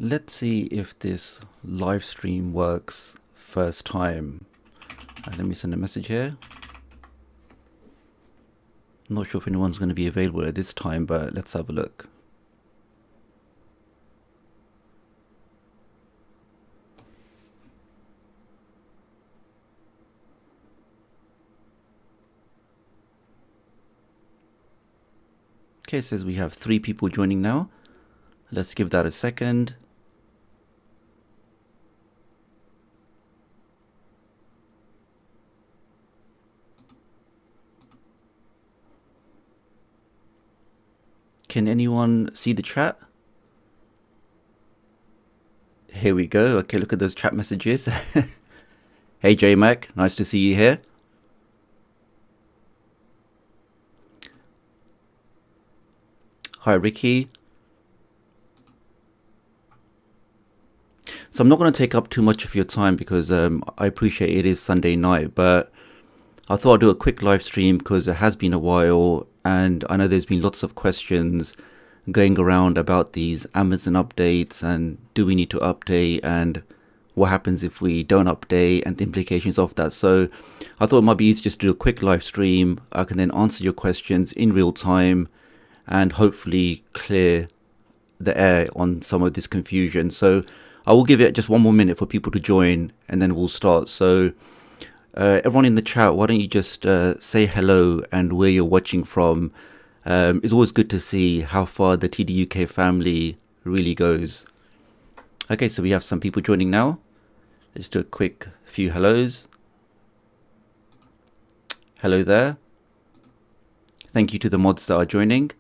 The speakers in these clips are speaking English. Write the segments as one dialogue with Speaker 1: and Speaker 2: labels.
Speaker 1: Let's see if this live stream works first time. Let me send a message here. Not sure if anyone's going to be available at this time, but let's have a look. Okay, it says we have 3 people joining now. Let's give that a second. Can anyone see the chat? Here we go. Okay, look at those chat messages. Hey JMac, nice to see you here. Hi Ricky. So I'm not going to take up too much of your time because I appreciate it is Sunday night, but I thought I'd do a quick live stream because it has been a while and I know there's been lots of questions going around about these Amazon updates and do we need to update and what happens if we don't update and the implications of that. So I thought it might be easy just to do a quick live stream. I can then answer your questions in real time and hopefully clear the air on some of this confusion. So I will give it just one more minute for people to join and then we'll start. So everyone in the chat, why don't you just say hello and where you're watching from. It's always good to see how far the TDUK family really goes. Okay, so we have some people joining now. Let's do a quick few hellos. Hello there. Thank you to the mods that are joining.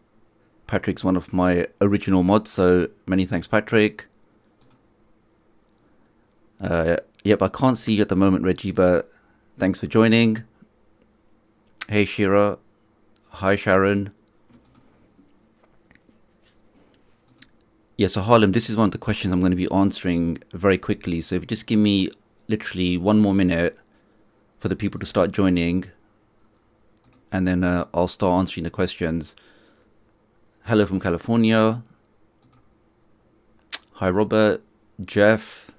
Speaker 1: Patrick's one of my original mods, so many thanks, Patrick. Yep, I can't see you at the moment, Reggie, but thanks for joining. Hey, Shira. Hi, Sharon. Yes, so Harlem, this is one of the questions I'm going to be answering very quickly. So if you just give me literally one more minute for the people to start joining, and then I'll start answering the questions. Hello from California. Hi, Robert, Jeff,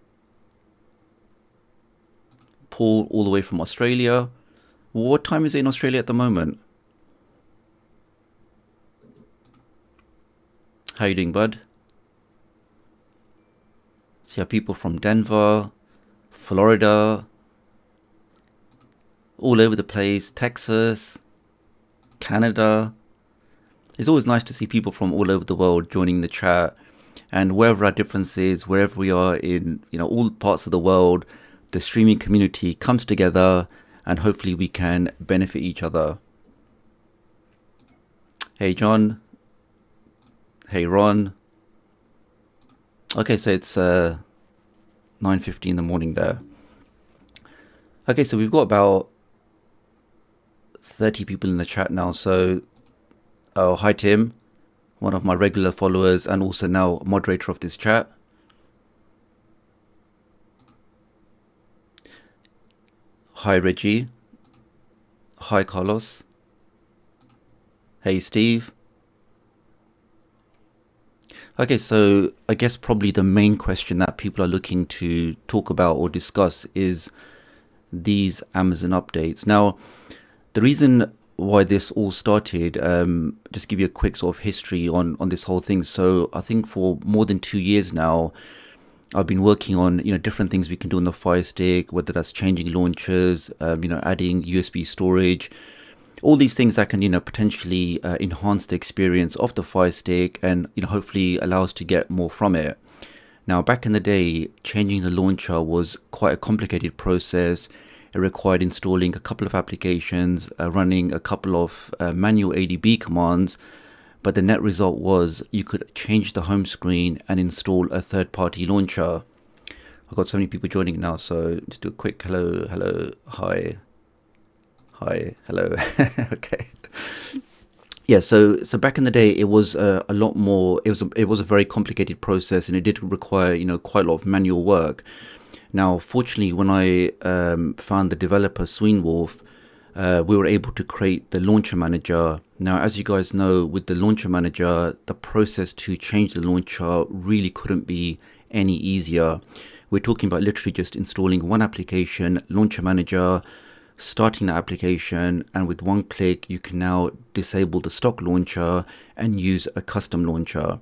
Speaker 1: Paul, all the way from Australia. What time is it in Australia at the moment? How you doing, bud? So you have people from Denver, Florida, all over the place, Texas, Canada. It's always nice to see people from all over the world joining the chat, and wherever our difference is, wherever we are in, all parts of the world, the streaming community comes together and hopefully we can benefit each other. Hey John. Hey Ron. Okay, so it's 9:50 in the morning there. Okay, so we've got about 30 people in the chat now. So hi Tim, one of my regular followers and also now moderator of this chat. Hi Reggie. Hi Carlos. Hey Steve. Okay, so I guess probably the main question that people are looking to talk about or discuss is these Amazon updates. Now, the reason why this all started, just give you a quick sort of history on this whole thing. So I think for more than 2 years now, I've been working on different things we can do on the Fire Stick, whether that's changing launchers, adding USB storage, all these things that can potentially enhance the experience of the Fire Stick and hopefully allow us to get more from it. Now, back in the day, changing the launcher was quite a complicated process. It required installing a couple of applications, running a couple of manual ADB commands, but the net result was you could change the home screen and install a third-party launcher. I've got so many people joining now, so just do a quick hello, hi, hello. Okay. Yeah, so back in the day, it was a lot more. It was a very complicated process, and it did require quite a lot of manual work. Now, fortunately, when I found the developer Sweenwolf, we were able to create the launcher manager. Now, as you guys know, with the launcher manager, the process to change the launcher really couldn't be any easier. We're talking about literally just installing one application, Launcher Manager, starting the application, and with one click you can now disable the stock launcher and use a custom launcher.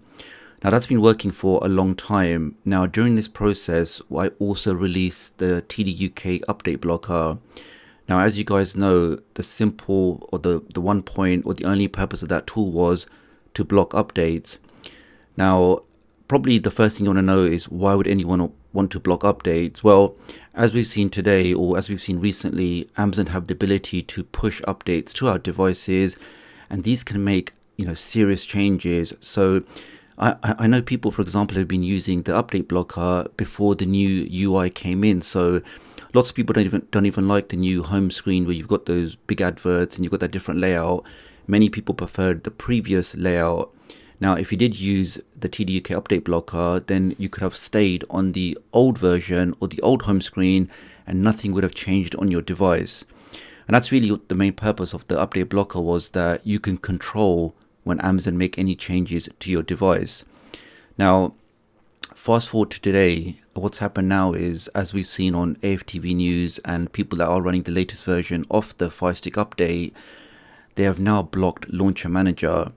Speaker 1: Now that's been working for a long time. Now during this process I also released the TDUK update blocker. Now as you guys know, the simple or the one point or the only purpose of that tool was to block updates. Now probably the first thing you want to know is, why would anyone want to block updates? Well, as we've seen today, or as we've seen recently, Amazon have the ability to push updates to our devices, and these can make serious changes. So I know people, for example, have been using the update blocker before the new UI came in. So lots of people don't even like the new home screen where you've got those big adverts and you've got that different layout. Many people preferred the previous layout. Now, if you did use the TDUK update blocker, then you could have stayed on the old version or the old home screen and nothing would have changed on your device. And that's really the main purpose of the update blocker, was that you can control when Amazon make any changes to your device. Now, fast forward to today, what's happened now is, as we've seen on AFTV News and people that are running the latest version of the Fire Stick update, they have now blocked Launcher Manager.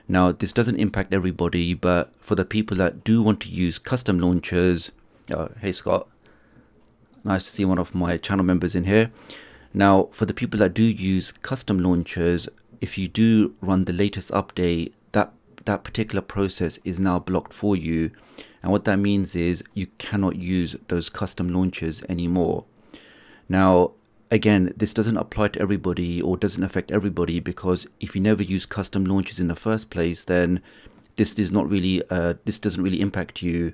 Speaker 1: Now, this doesn't impact everybody, but for the people that do want to use custom launchers, hey Scott, nice to see one of my channel members in here. Now, for the people that do use custom launchers, if you do run the latest update, that particular process is now blocked for you. And what that means is you cannot use those custom launchers anymore. Now, again, this doesn't apply to everybody or doesn't affect everybody, because if you never use custom launchers in the first place, then this doesn't really impact you.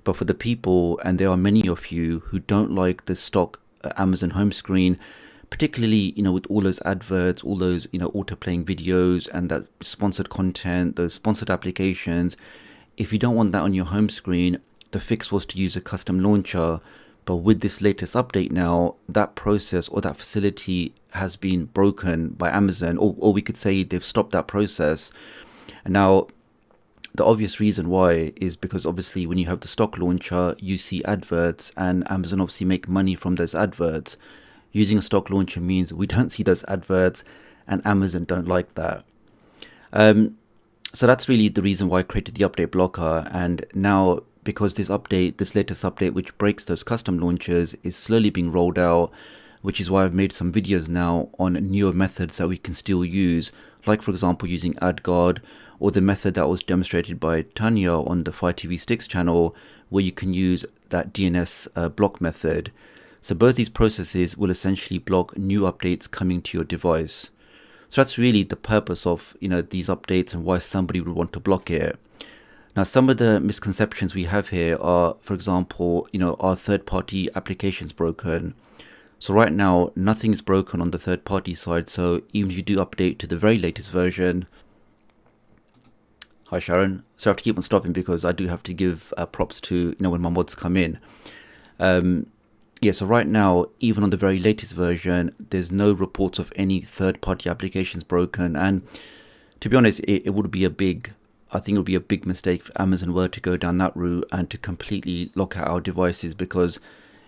Speaker 1: But for the people, and there are many of you who don't like the stock Amazon home screen, particularly with all those adverts, all those auto-playing videos and that sponsored content, those sponsored applications, if you don't want that on your home screen, the fix was to use a custom launcher. But with this latest update now, that process or that facility has been broken by Amazon, or we could say they've stopped that process. And now the obvious reason why is because obviously when you have the stock launcher, you see adverts, and Amazon obviously make money from those adverts. Using a stock launcher means we don't see those adverts, and Amazon don't like that. So that's really the reason why I created the update blocker. And now, because this latest update, which breaks those custom launchers, is slowly being rolled out, which is why I've made some videos now on newer methods that we can still use, like for example using AdGuard, or the method that was demonstrated by Tanya on the Fire TV Sticks channel, where you can use that DNS block method. So both these processes will essentially block new updates coming to your device. So that's really the purpose of these updates and why somebody would want to block it. Now, some of the misconceptions we have here are, for example, are third-party applications broken? So right now, nothing is broken on the third-party side. So even if you do update to the very latest version, hi Sharon, so I have to keep on stopping because I do have to give props to when my mods come in. Yeah, so right now, even on the very latest version, there's no reports of any third-party applications broken. And to be honest, it would be I think it would be a big mistake if Amazon were to go down that route and to completely lock out our devices, because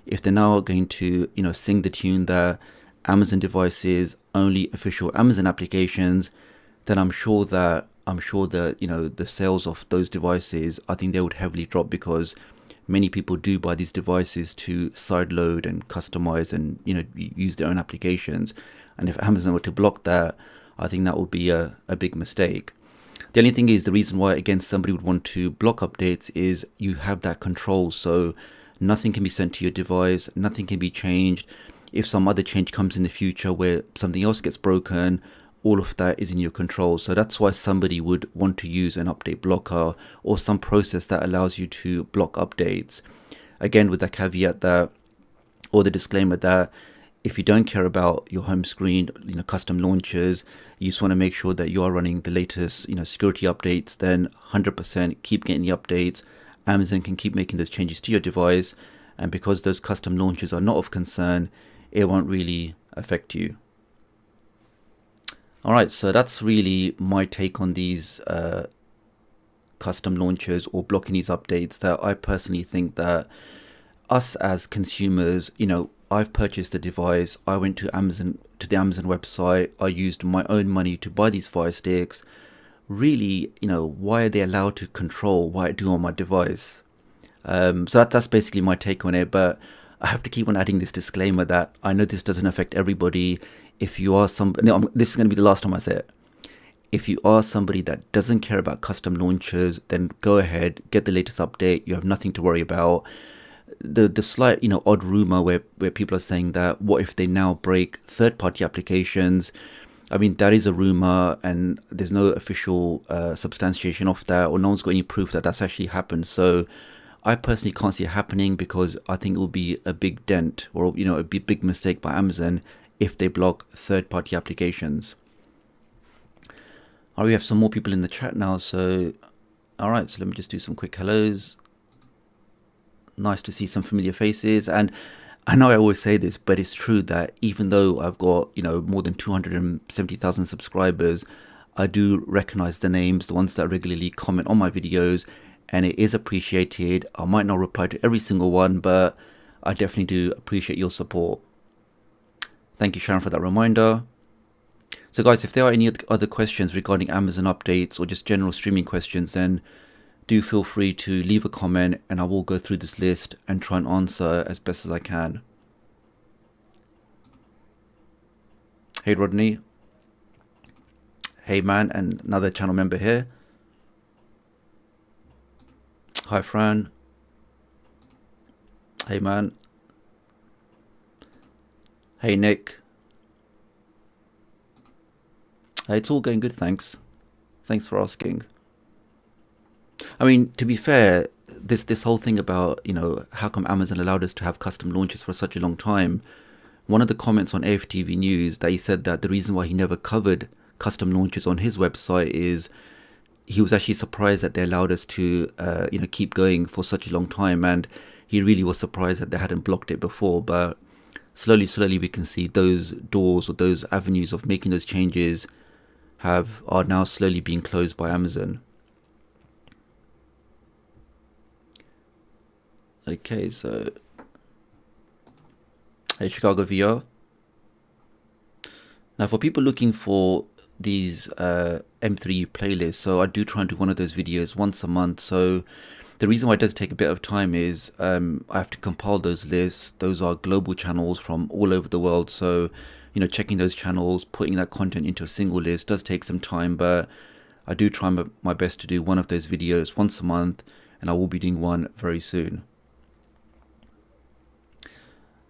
Speaker 1: if they're now going to, sing the tune that Amazon devices, only official Amazon applications, then I'm sure that, the sales of those devices, I think they would heavily drop, because many people do buy these devices to sideload and customize and use their own applications. And if Amazon were to block that, I think that would be a big mistake. The only thing is, the reason why again somebody would want to block updates is you have that control. So nothing can be sent to your device, nothing can be changed. If some other change comes in the future where something else gets broken, all of that is in your control. So that's why somebody would want to use an update blocker or some process that allows you to block updates. Again, with the caveat that, or the disclaimer that, if you don't care about your home screen, custom launchers, you just want to make sure that you are running the latest, security updates, then 100% keep getting the updates. Amazon can keep making those changes to your device. And because those custom launchers are not of concern, it won't really affect you. All right, so that's really my take on these custom launchers or blocking these updates, that I personally think that us as consumers, I've purchased a device, I went to the Amazon website, I used my own money to buy these Fire Sticks. Really, why are they allowed to control what I do on my device? So that's basically my take on it, but I have to keep on adding this disclaimer that I know this doesn't affect everybody. If you are this is going to be the last time I say it. If you are somebody that doesn't care about custom launchers, then go ahead, get the latest update. You have nothing to worry about. The slight, odd rumor where people are saying that what if they now break third-party applications? I mean, that is a rumor, and there's no official substantiation of that, or no one's got any proof that that's actually happened. So I personally can't see it happening, because I think it will be a big dent, or a big mistake by Amazon if they block third-party applications. All right, we have some more people in the chat now. So, all right, so let me just do some quick hellos. Nice to see some familiar faces. And I know I always say this, but it's true that even though I've got, more than 270,000 subscribers, I do recognize the names, the ones that regularly comment on my videos, and it is appreciated. I might not reply to every single one, but I definitely do appreciate your support. Thank you, Sharon, for that reminder. So guys, if there are any other questions regarding Amazon updates or just general streaming questions, then do feel free to leave a comment, and I will go through this list and try and answer as best as I can. Hey Rodney. Hey man, and another channel member here. Hi Fran. Hey man. Hey Nick. It's all going good, thanks. Thanks for asking. I mean, to be fair, this whole thing about, how come Amazon allowed us to have custom launches for such a long time? One of the comments on AFTV News, that he said that the reason why he never covered custom launches on his website is he was actually surprised that they allowed us to, keep going for such a long time, and he really was surprised that they hadn't blocked it before. But slowly we can see those doors, or those avenues of making those changes are now slowly being closed by Amazon. Okay, so hey Chicago VR. Now for people looking for these M3U playlists, so I do try and do one of those videos once a month. So the reason why it does take a bit of time is I have to compile those lists. Those are global channels from all over the world, so checking those channels, putting that content into a single list does take some time, but I do try my best to do one of those videos once a month, and I will be doing one very soon.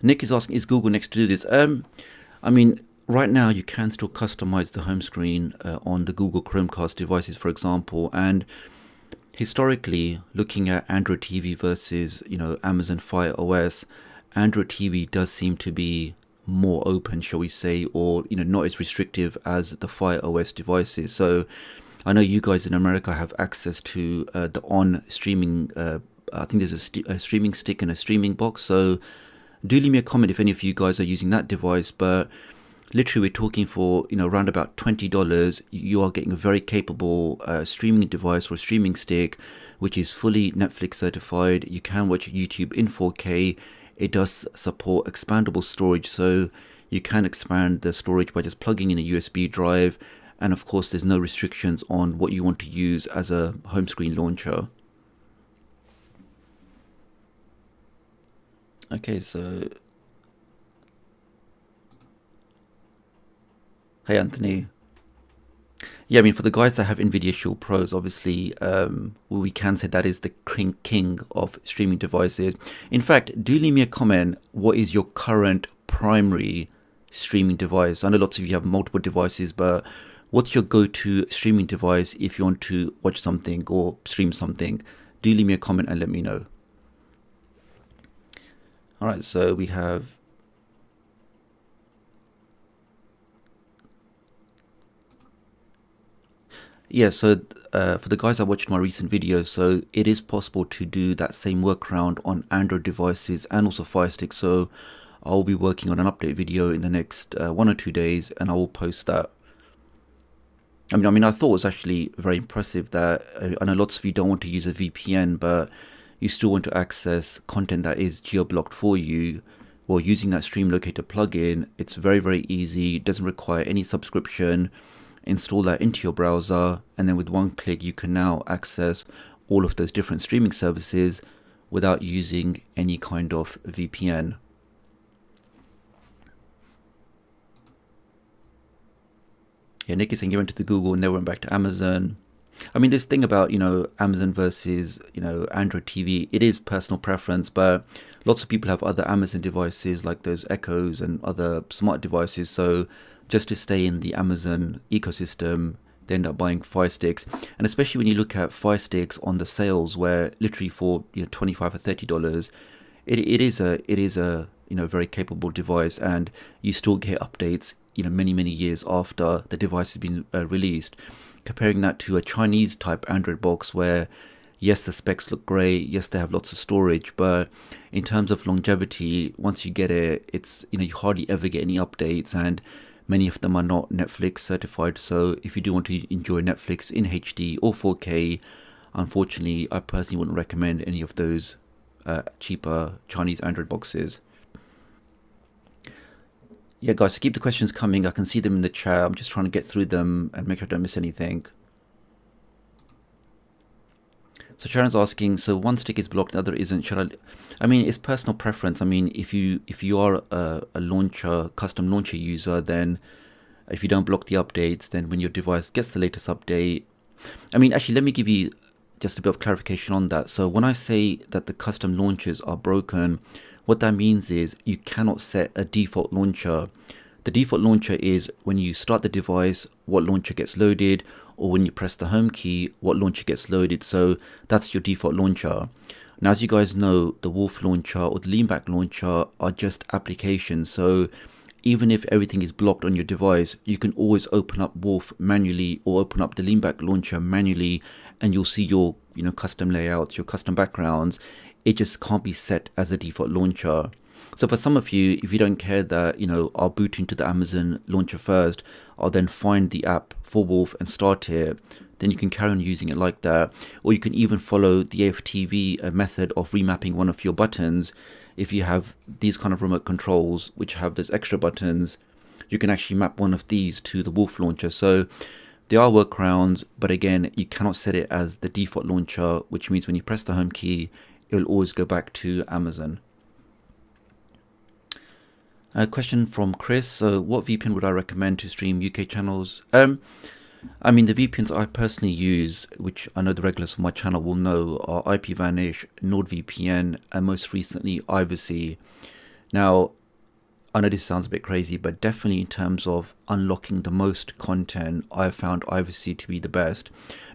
Speaker 1: Nick is asking, is Google next to do this? I mean, right now you can still customize the home screen on the Google Chromecast devices, for example, and historically, looking at Android TV versus, Amazon Fire OS, Android TV does seem to be more open, shall we say, or not as restrictive as the Fire OS devices. So I know you guys in America have access to the on streaming. I think there's a streaming stick and a streaming box. So do leave me a comment if any of you guys are using that device. But literally, we're talking for around about $20. You are getting a very capable streaming device or streaming stick, which is fully Netflix certified. You can watch YouTube in 4K. It does support expandable storage, so you can expand the storage by just plugging in a USB drive, and of course there's no restrictions on what you want to use as a home screen launcher. Okay, so hey Anthony. Yeah, I mean, for the guys that have NVIDIA Shield Pros, obviously, we can say that is the king of streaming devices. In fact, do leave me a comment. What is your current primary streaming device? I know lots of you have multiple devices, but what's your go-to streaming device if you want to watch something or stream something? Do leave me a comment and let me know. All right, so we have... Yeah, so for the guys that watched my recent videos, so it is possible to do that same workaround on Android devices and also Fire Stick. So I'll be working on an update video in the next 1 or 2 days, and I will post that. I thought it was actually very impressive that I know lots of you don't want to use a VPN, but you still want to access content that is geo-blocked for you. Well, using that Stream Locator plugin, it's very, very easy. It doesn't require any subscription. Install that into your browser, and then with one click, you can now access all of those different streaming services without using any kind of VPN. Yeah, Nick is saying you went to Google and never went back to Amazon. This thing about, Amazon versus, Android TV, it is personal preference, but lots of people have other Amazon devices like those Echoes and other smart devices. So just to stay in the Amazon ecosystem, they end up buying Fire Sticks. And especially when you look at Fire Sticks on the sales, where literally for $25 or $30, it is a very capable device, and you still get updates many years after the device has been released. Comparing that to a Chinese type Android box where, yes, the specs look great, yes, they have lots of storage, but in terms of longevity, once you get it, it's you hardly ever get any updates, and many of them are not Netflix certified. So if you do want to enjoy Netflix in HD or 4K, unfortunately, I personally wouldn't recommend any of those cheaper Chinese Android boxes. Yeah, guys, so keep the questions coming. I can see them in the chat. I'm just trying to get through them and make sure I don't miss anything. So Sharon's asking, so one stick is blocked, the other isn't. Should I? It's personal preference. If you are a custom launcher user, then if you don't block the updates, then when your device gets the latest update, actually, let me give you just a bit of clarification on that. So when I say that the custom launchers are broken, what that means is you cannot set a default launcher. The default launcher is when you start the device, what launcher gets loaded, or when you press the home key, what launcher gets loaded. So that's your default launcher. Now, as you guys know, the Wolf launcher or the Leanback launcher are just applications. So even if everything is blocked on your device, you can always open up Wolf manually or open up the Leanback launcher manually, and you'll see your custom layouts, your custom backgrounds. It just can't be set as a default launcher. So for some of you, if you don't care that, I'll boot into the Amazon launcher first, I'll then find the app for Wolf and start it, then you can carry on using it like that. Or you can even follow the AFTV method of remapping one of your buttons. If you have these kind of remote controls, which have those extra buttons, you can actually map one of these to the Wolf launcher. So there are workarounds, but again, you cannot set it as the default launcher, which means when you press the home key, it will always go back to Amazon. A question from Chris. So what VPN would I recommend to stream UK channels? The VPNs I personally use, which I know the regulars on my channel will know, are IPVanish, NordVPN, and most recently Ivacy. Now, I know this sounds a bit crazy, but definitely in terms of unlocking the most content, I have found Ivacy to be the best.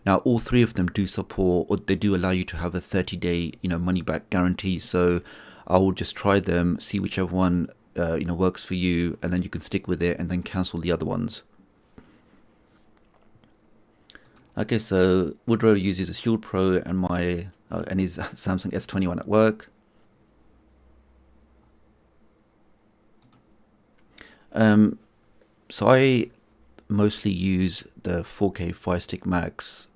Speaker 1: Now, all three of them do support, or they do allow you to have a 30-day, money back guarantee. So I will just try them, see whichever one, works for you, and then you can stick with it and then cancel the other ones. Okay, so Woodrow uses a Shield Pro and his Samsung S21 at work. So I mostly use the 4K Fire Stick Max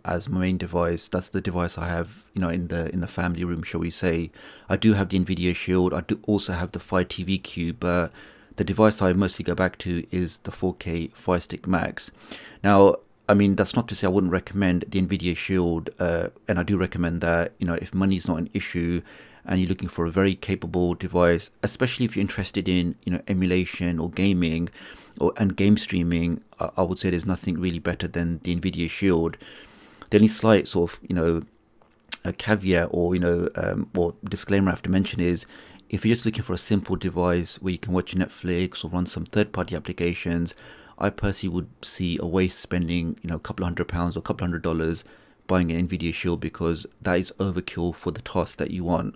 Speaker 1: as my main device. That's the device I have, in the family room, shall we say. I do have the Nvidia Shield. I do also have the Fire TV Cube, but the device I mostly go back to is the 4K Fire Stick Max. Now, that's not to say I wouldn't recommend the Nvidia Shield, and I do recommend that, if money is not an issue and you're looking for a very capable device, especially if you're interested in, emulation or gaming and game streaming, I would say there's nothing really better than the Nvidia Shield. The only slight sort of, a caveat or, or disclaimer I have to mention is, if you're just looking for a simple device where you can watch Netflix or run some third-party applications, I personally would see a waste spending, a couple of £100 or a couple $100 buying an Nvidia Shield, because that is overkill for the task that you want.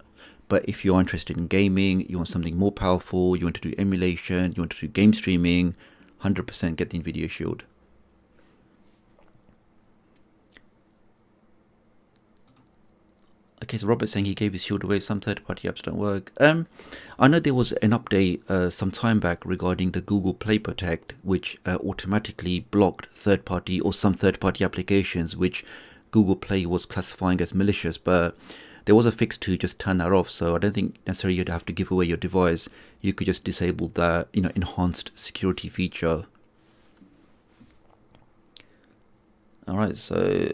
Speaker 1: But if you're interested in gaming, you want something more powerful, you want to do emulation, you want to do game streaming, 100% get the Nvidia Shield. Okay, so Robert's saying he gave his shield away. Some third-party apps don't work. I know there was an update some time back regarding the Google Play Protect, which automatically blocked third-party or some third-party applications, which Google Play was classifying as malicious. But there was a fix to just turn that off. So I don't think necessarily you'd have to give away your device. You could just disable that, enhanced security feature. All right, so.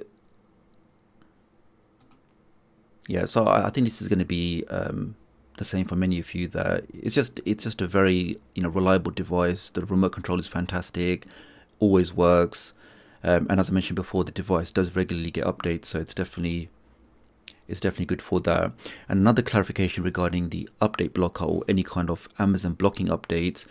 Speaker 1: Yeah, so I think this is going to be the same for many of you. That it's just a very reliable device. The remote control is fantastic, always works, and as I mentioned before, the device does regularly get updates, so it's definitely good for that. And another clarification regarding the update blocker or any kind of Amazon blocking updates.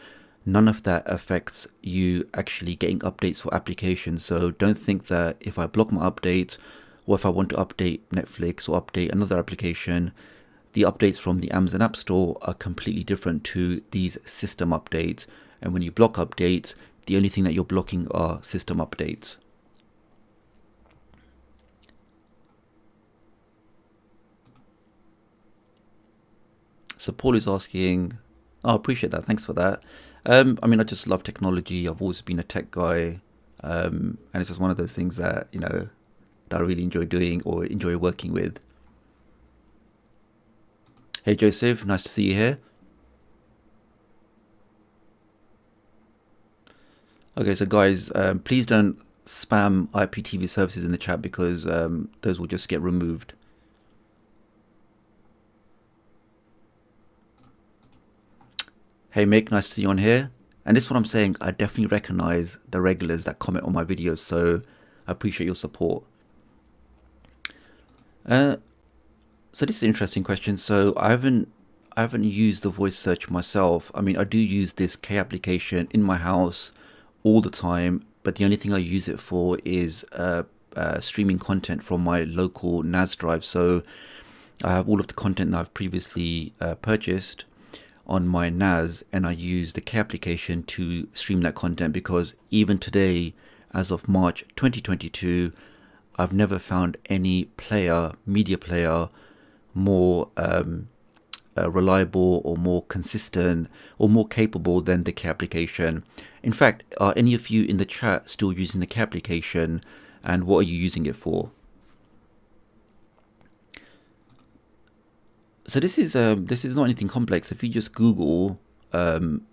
Speaker 1: None of that affects you actually getting updates for applications. So don't think that if I block my updates, or if I want to update Netflix or update another application, the updates from the Amazon App Store are completely different to these system updates. And when you block updates, the only thing that you're blocking are system updates. So Paul is asking, I appreciate that. Thanks for that. I mean, I just love technology. I've always been a tech guy. And it's just one of those things that, that I really enjoy doing or enjoy working with. Hey Joseph, nice to see you here. Okay, so guys, please don't spam IPTV services in the chat because those will just get removed. Hey Mick, nice to see you on here. And this is what I'm saying, I definitely recognize the regulars that comment on my videos, so I appreciate your support. So this is an interesting question. So I haven't used the voice search myself. I mean, I do use this K application in my house all the time, but the only thing I use it for is streaming content from my local NAS drive. So I have all of the content that I've previously purchased on my NAS, and I use the K application to stream that content, because even today, as of March 2022, I've never found any media player, more reliable or more consistent or more capable than the K application. In fact, are any of you in the chat still using the K application, and what are you using it for? So this is not anything complex. If you just Google, turn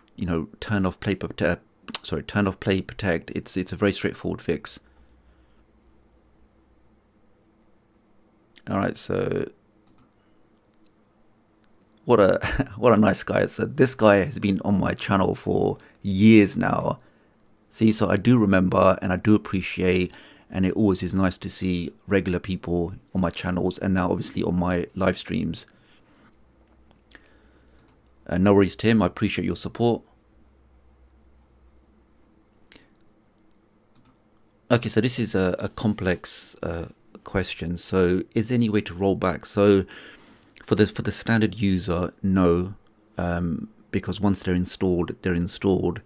Speaker 1: off play protect, it's a very straightforward fix. All right, so what a nice guy. So this guy has been on my channel for years now. See, so I do remember and I do appreciate, and it always is nice to see regular people on my channels and now obviously on my live streams. No worries, Tim. I appreciate your support. Okay, so this is a complex question. So is there any way to roll back? So for the standard user, no, because once they're installed, they're installed.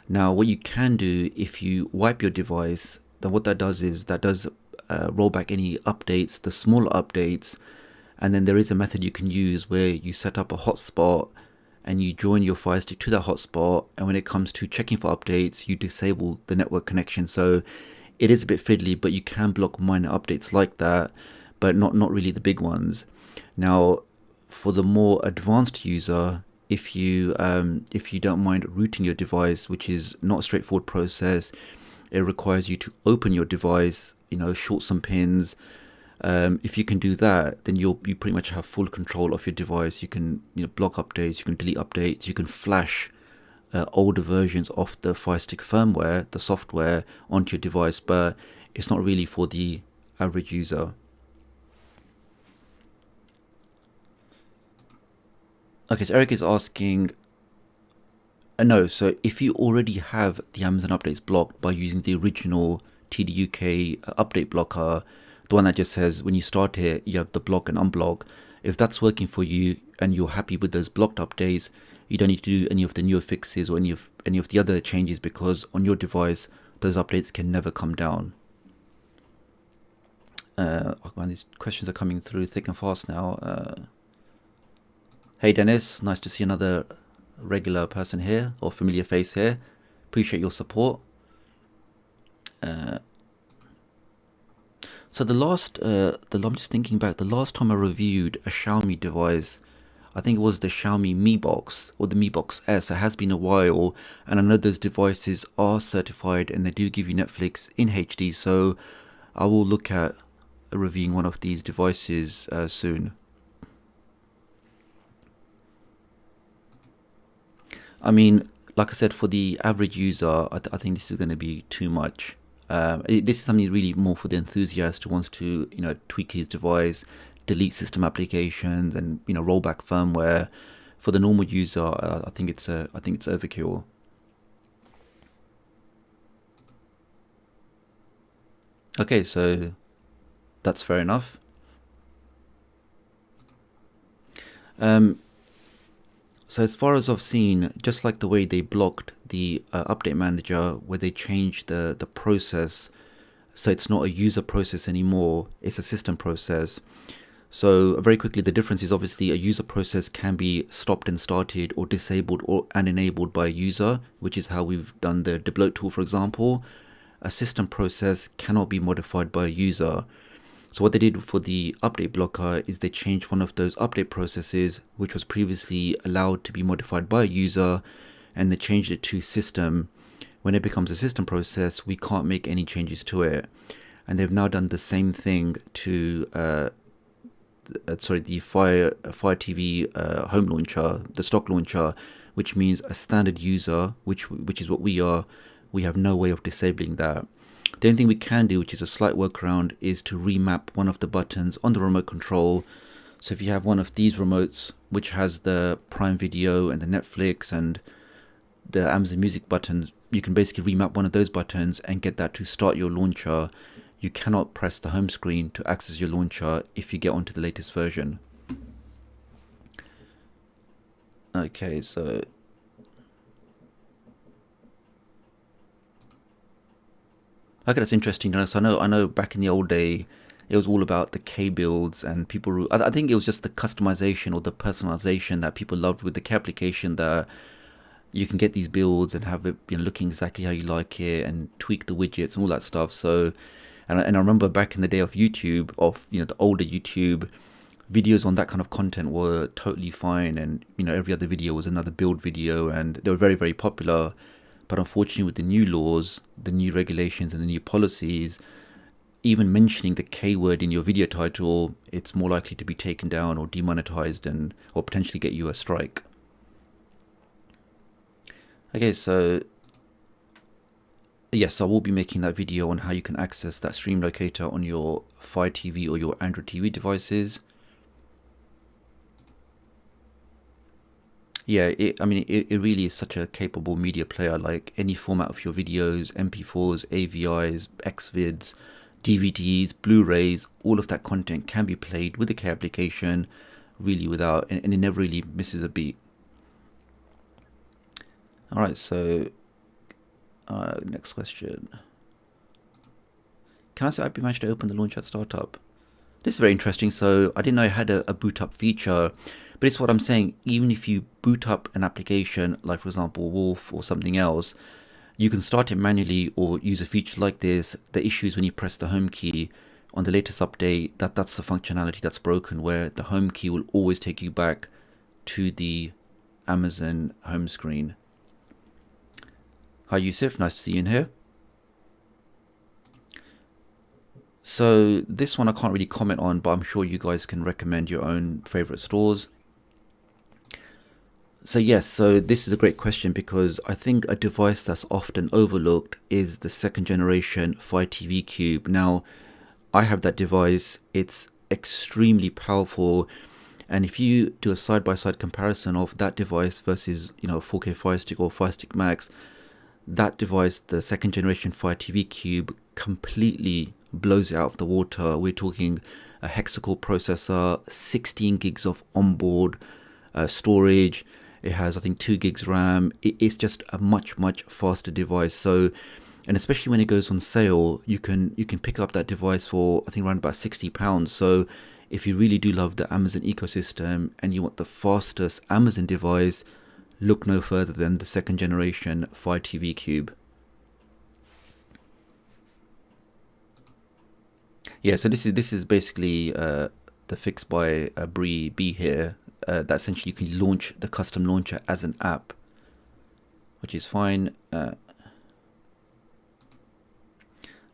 Speaker 1: Now what you can do, if you wipe your device, then what that does is roll back any updates, the smaller updates, and then there is a method you can use where you set up a hotspot and you join your Fire Stick to that hotspot, and when it comes to checking for updates, you disable the network connection. So it is a bit fiddly, but you can block minor updates like that, but not really the big ones. Now, for the more advanced user, if you don't mind rooting your device, which is not a straightforward process, it requires you to open your device, short some pins. If you can do that, then you pretty much have full control of your device. You can block updates, you can delete updates, you can flash older versions of the Fire Stick firmware, the software, onto your device, but it's not really for the average user. Okay, so Eric is asking, no, so if you already have the Amazon updates blocked by using the original TechDoctorUK update blocker, the one that just says when you start it, you have the block and unblock, if that's working for you and you're happy with those blocked updates, you don't need to do any of the newer fixes or any of the other changes, because on your device, those updates can never come down. Oh man, these questions are coming through thick and fast now. Hey Dennis, nice to see another regular person here, or familiar face here. Appreciate your support. So I'm just thinking back, the last time I reviewed a Xiaomi device, I think it was the Xiaomi Mi Box or the Mi Box S. It has been a while, and I know those devices are certified and they do give you Netflix in HD, so I will look at reviewing one of these devices soon. I mean, like I said, for the average user, I think this is going to be too much. This is something really more for the enthusiast who wants to, tweak his device, delete system applications, and roll back firmware. For the normal user, I think it's overkill. Okay, so that's fair enough. So as far as I've seen, just like the way they blocked the update manager, where they changed the process, so it's not a user process anymore, it's a system process. So very quickly, the difference is obviously a user process can be stopped and started or disabled and enabled by a user, which is how we've done the debloat tool, for example. A system process cannot be modified by a user. So what they did for the update blocker is they changed one of those update processes, which was previously allowed to be modified by a user, and they changed it to system. When it becomes a system process, we can't make any changes to it. And they've now done the same thing to the Fire TV home launcher, the stock launcher, which means a standard user, which is what we are. We have no way of disabling that. The only thing we can do, which is a slight workaround, is to remap one of the buttons on the remote control. So if you have one of these remotes, which has the Prime Video and the Netflix and the Amazon Music buttons, you can basically remap one of those buttons and get that to start your launcher. You cannot press the home screen to access your launcher if you get onto the latest version. Okay, so okay, that's interesting. So I know back in the old day, it was all about the K builds and people. I think it was just the customization or the personalization that people loved with the K application, that you can get these builds and have it looking exactly how you like it and tweak the widgets and all that stuff. So, and I remember back in the day of YouTube, the older YouTube videos on that kind of content were totally fine, and every other video was another build video, and they were very, very popular. But unfortunately, with the new laws, the new regulations and the new policies, even mentioning the K word in your video title, it's more likely to be taken down or demonetized or potentially get you a strike. Okay, so yes, I will be making that video on how you can access that stream locator on your Fire TV or your Android TV devices. Yeah, it really is such a capable media player. Like any format of your videos, MP4s, AVIs, XVids, DVDs, Blu-rays, all of that content can be played with the K application, really and it never really misses a beat. All right, so next question. Can I say I've managed to open the launcher at startup? This is very interesting. So I didn't know it had a boot up feature, but it's what I'm saying. Even if you boot up an application, like for example Wolf or something else, you can start it manually or use a feature like this. The issue is when you press the home key on the latest update, that's the functionality that's broken, where the home key will always take you back to the Amazon home screen. Hi Yusuf, nice to see you in here. So this one I can't really comment on, but I'm sure you guys can recommend your own favorite stores. So yes, so this is a great question, because I think a device that's often overlooked is the second generation Fire TV Cube. Now, I have that device. It's extremely powerful. And if you do a side-by-side comparison of that device versus, 4K Fire Stick or Fire Stick Max, that device, the second generation Fire TV Cube, completely blows it out of the water. We're talking a hexacore processor, 16 gigs of onboard storage. It has, I think, 2 gigs RAM. It's just a much faster device. So And especially when it goes on sale, you can pick up that device for, I think, around about £60. So if you really do love the Amazon ecosystem and you want the fastest Amazon device, look no further than the second generation Fire TV Cube. Yeah, so this is basically the fix by Bree B here. That essentially you can launch the custom launcher as an app, which is fine.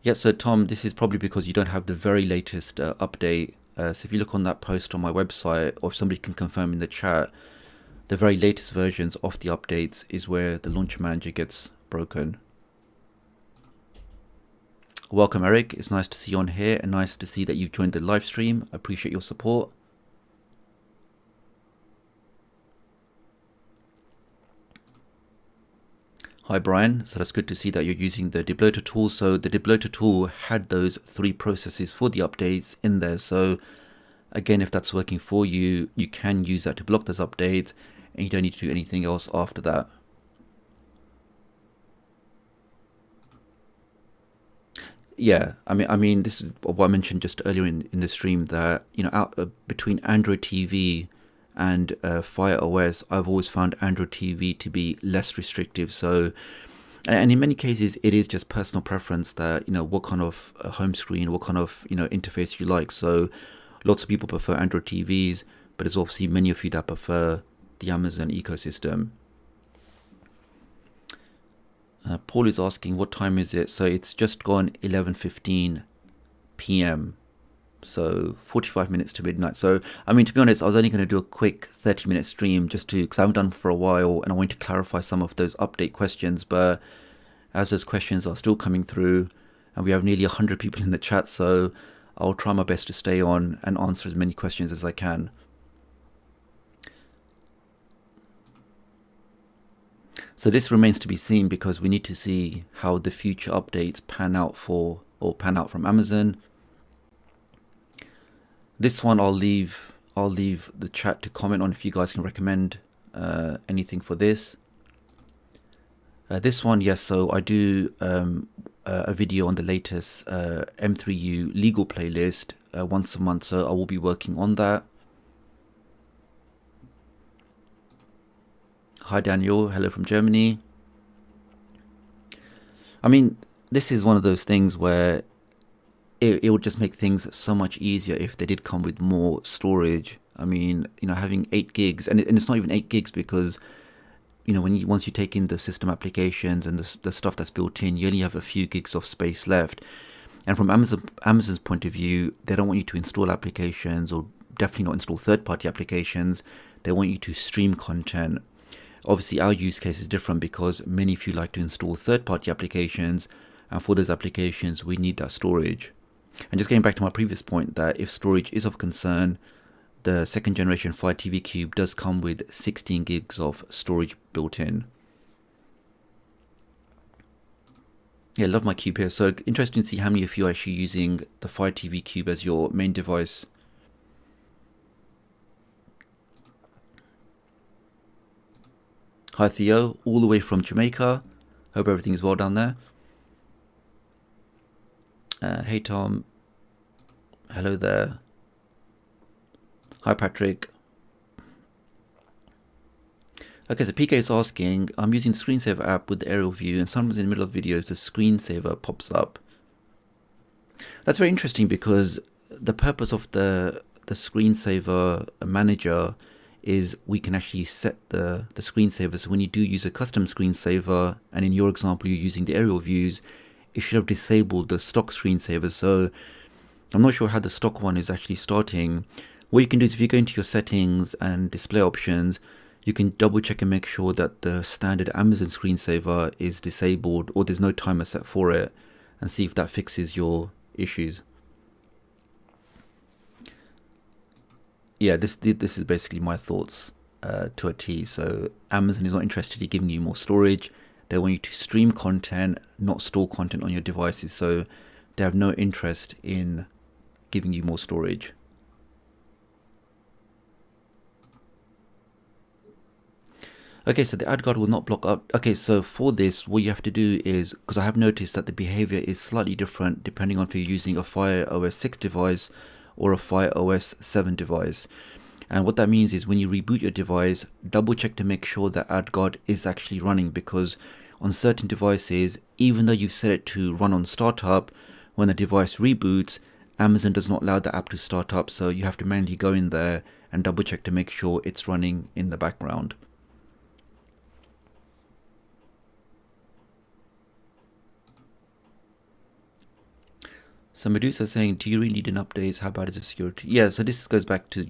Speaker 1: Yeah, so Tom, this is probably because you don't have the very latest update. So if you look on that post on my website, or if somebody can confirm in the chat, the very latest versions of the updates is where the launcher manager gets broken. Welcome, Eric. It's nice to see you on here, and nice to see that you've joined the live stream. I appreciate your support. Hi, Brian. So that's good to see that you're using the debloater tool. So the debloater tool had those 3 processes for the updates in there. So again, if that's working for you, you can use that to block those updates, and you don't need to do anything else after that. Yeah, I mean, this is what I mentioned just earlier in the stream, that between Android TV and Fire OS, I've always found Android TV to be less restrictive. So, and in many cases, it is just personal preference that what kind of home screen, what kind of interface you like. So, lots of people prefer Android TVs, but there's obviously many of you that prefer the Amazon ecosystem. Paul is asking, what time is it? So it's just gone 11:15 p.m. So 45 minutes to midnight. So, I mean, to be honest, I was only going to do a quick 30-minute stream because I haven't done for a while, and I want to clarify some of those update questions. But as those questions are still coming through, and we have nearly 100 people in the chat, so I'll try my best to stay on and answer as many questions as I can. So this remains to be seen, because we need to see how the future updates pan out from Amazon. This one I'll leave the chat to comment on if you guys can recommend anything for this. This one, yes, so I do a video on the latest M3U legal playlist once a month, so I will be working on that. Hi Daniel, hello from Germany. I mean, this is one of those things where it would just make things so much easier if they did come with more storage. I mean, having 8 gigs, and it's not even 8 gigs, because once you take in the system applications and the stuff that's built in, you only have a few gigs of space left. And from Amazon's point of view, they don't want you to install applications, or definitely not install third-party applications. They want you to stream content. Obviously, our use case is different, because many of you like to install third-party applications, and for those applications, we need that storage. And just getting back to my previous point, that if storage is of concern, the second generation Fire TV Cube does come with 16 gigs of storage built in. Yeah, love my Cube here. So interesting to see how many of you are actually using the Fire TV Cube as your main device. Hi Theo, all the way from Jamaica. Hope everything is well down there. Hey Tom. Hello there. Hi Patrick. Okay, so PK is asking, I'm using the screensaver app with the aerial view, and sometimes in the middle of videos the screensaver pops up. That's very interesting, because the purpose of the screensaver manager is we can actually set the screensaver. So when you do use a custom screensaver, and in your example you're using the aerial views, it should have disabled the stock screensaver. So I'm not sure how the stock one is actually starting. What you can do is, if you go into your settings and display options, you can double check and make sure that the standard Amazon screensaver is disabled, or there's no timer set for it, and see if that fixes your issues. Yeah, this is basically my thoughts to a T. So Amazon is not interested in giving you more storage. They want you to stream content, not store content on your devices. So they have no interest in giving you more storage. Okay, so the ad guard will not block up. Okay, so for this, what you have to do is, because I have noticed that the behavior is slightly different depending on if you're using a Fire OS 6 device or a Fire OS 7 device. And what that means is when you reboot your device, double check to make sure that ad guard is actually running, because on certain devices, even though you've set it to run on startup, when the device reboots, Amazon does not allow the app to start up. So you have to manually go in there and double check to make sure it's running in the background. So Medusa is saying, do you really need an update? How bad is the security? Yeah, so this goes back to,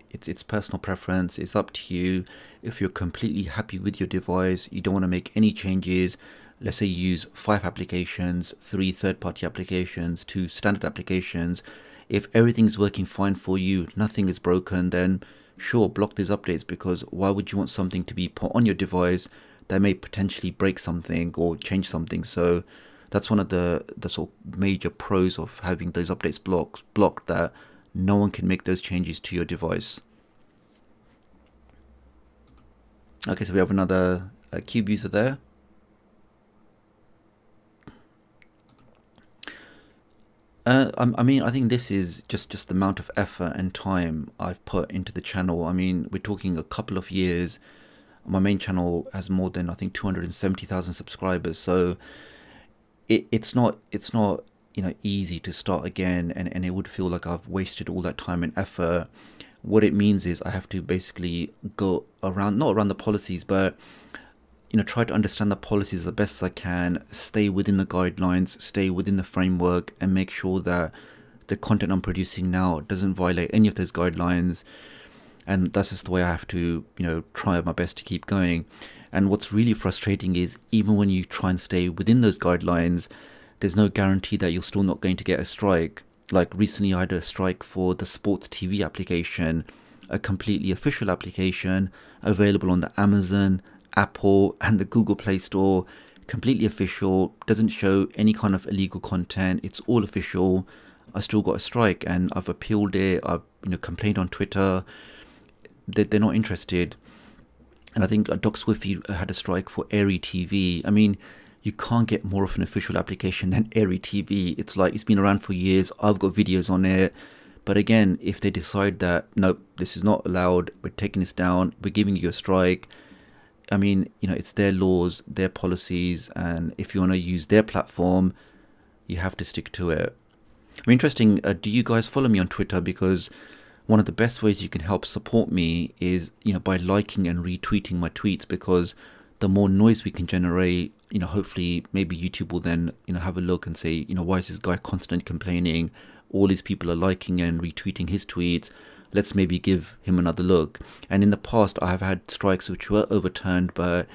Speaker 1: it's personal preference. It's up to you. If you're completely happy with your device, you don't want to make any changes. Let's say you use 5 applications, 3 third-party applications, 2 standard applications. If everything's working fine for you, nothing is broken, then sure, block these updates, because why would you want something to be put on your device that may potentially break something or change something? So that's one of the sort of major pros of having those updates blocked, that no one can make those changes to your device. Okay, so we have another Cube user there. I think this is just the amount of effort and time I've put into the channel. I mean, we're talking a couple of years. My main channel has more than, I think, 270,000 subscribers. So it's not easy to start again, and it would feel like I've wasted all that time and effort. What it means is I have to basically go around, not around the policies, but try to understand the policies the best I can, stay within the guidelines, stay within the framework, and make sure that the content I'm producing now doesn't violate any of those guidelines. And that's just the way I have to try my best to keep going. And what's really frustrating is even when you try and stay within those guidelines, there's no guarantee that you're still not going to get a strike. Like recently I had a strike for the sports TV application, a completely official application available on the Amazon, Apple and the Google Play Store. Completely official, doesn't show any kind of illegal content, it's all official. I still got a strike, and I've appealed it. I've complained on Twitter. They're not interested. And I think Doc Swiffy had a strike for Airy TV. I mean, you can't get more of an official application than Airy TV. It's like, it's been around for years. I've got videos on it. But again, if they decide that, nope, this is not allowed, we're taking this down, we're giving you a strike. I mean, it's their laws, their policies. And if you want to use their platform, you have to stick to it. I mean, interesting. Do you guys follow me on Twitter? Because one of the best ways you can help support me is, by liking and retweeting my tweets, because the more noise we can generate, hopefully maybe YouTube will then, have a look and say, why is this guy constantly complaining? All these people are liking and retweeting his tweets. Let's maybe give him another look. And in the past, I have had strikes which were overturned, but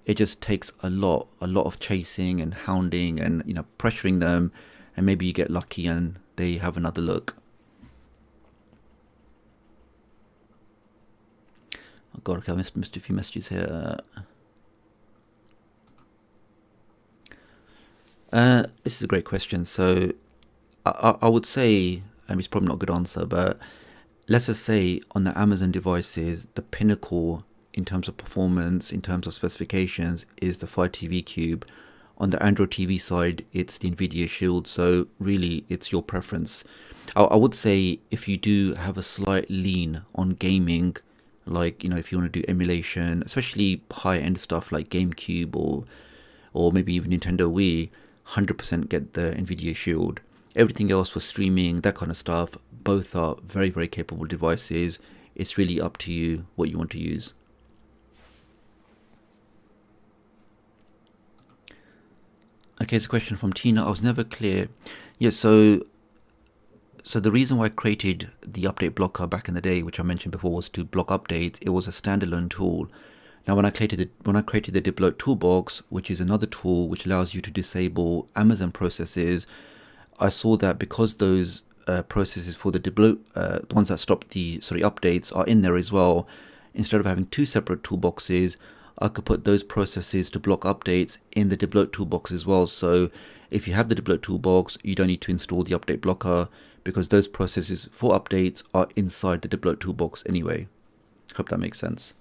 Speaker 1: it just takes a lot of chasing and hounding and, pressuring them. And maybe you get lucky and they have another look. Oh God, okay, I missed a few messages here. This is a great question. So I would say, and it's probably not a good answer, but let's just say on the Amazon devices, the pinnacle in terms of performance, in terms of specifications, is the Fire TV Cube. On the Android TV side, it's the NVIDIA Shield. So really, it's your preference. I would say if you do have a slight lean on gaming, like, if you want to do emulation, especially high-end stuff like GameCube or maybe even Nintendo Wii, 100% get the NVIDIA Shield. Everything else for streaming, that kind of stuff, both are very, very capable devices. It's really up to you what you want to use. Okay, it's a question from Tina. I was never clear. Yeah, so the reason why I created the update blocker back in the day, which I mentioned before, was to block updates. It was a standalone tool. Now, when I created the debloat toolbox, which is another tool which allows you to disable Amazon processes, I saw that because those processes for the debloat, the ones that stop the updates, are in there as well, instead of having 2 separate toolboxes, I could put those processes to block updates in the debloat toolbox as well. So if you have the debloat toolbox, you don't need to install the update blocker, because those processes for updates are inside the debloat toolbox anyway. Hope that makes sense.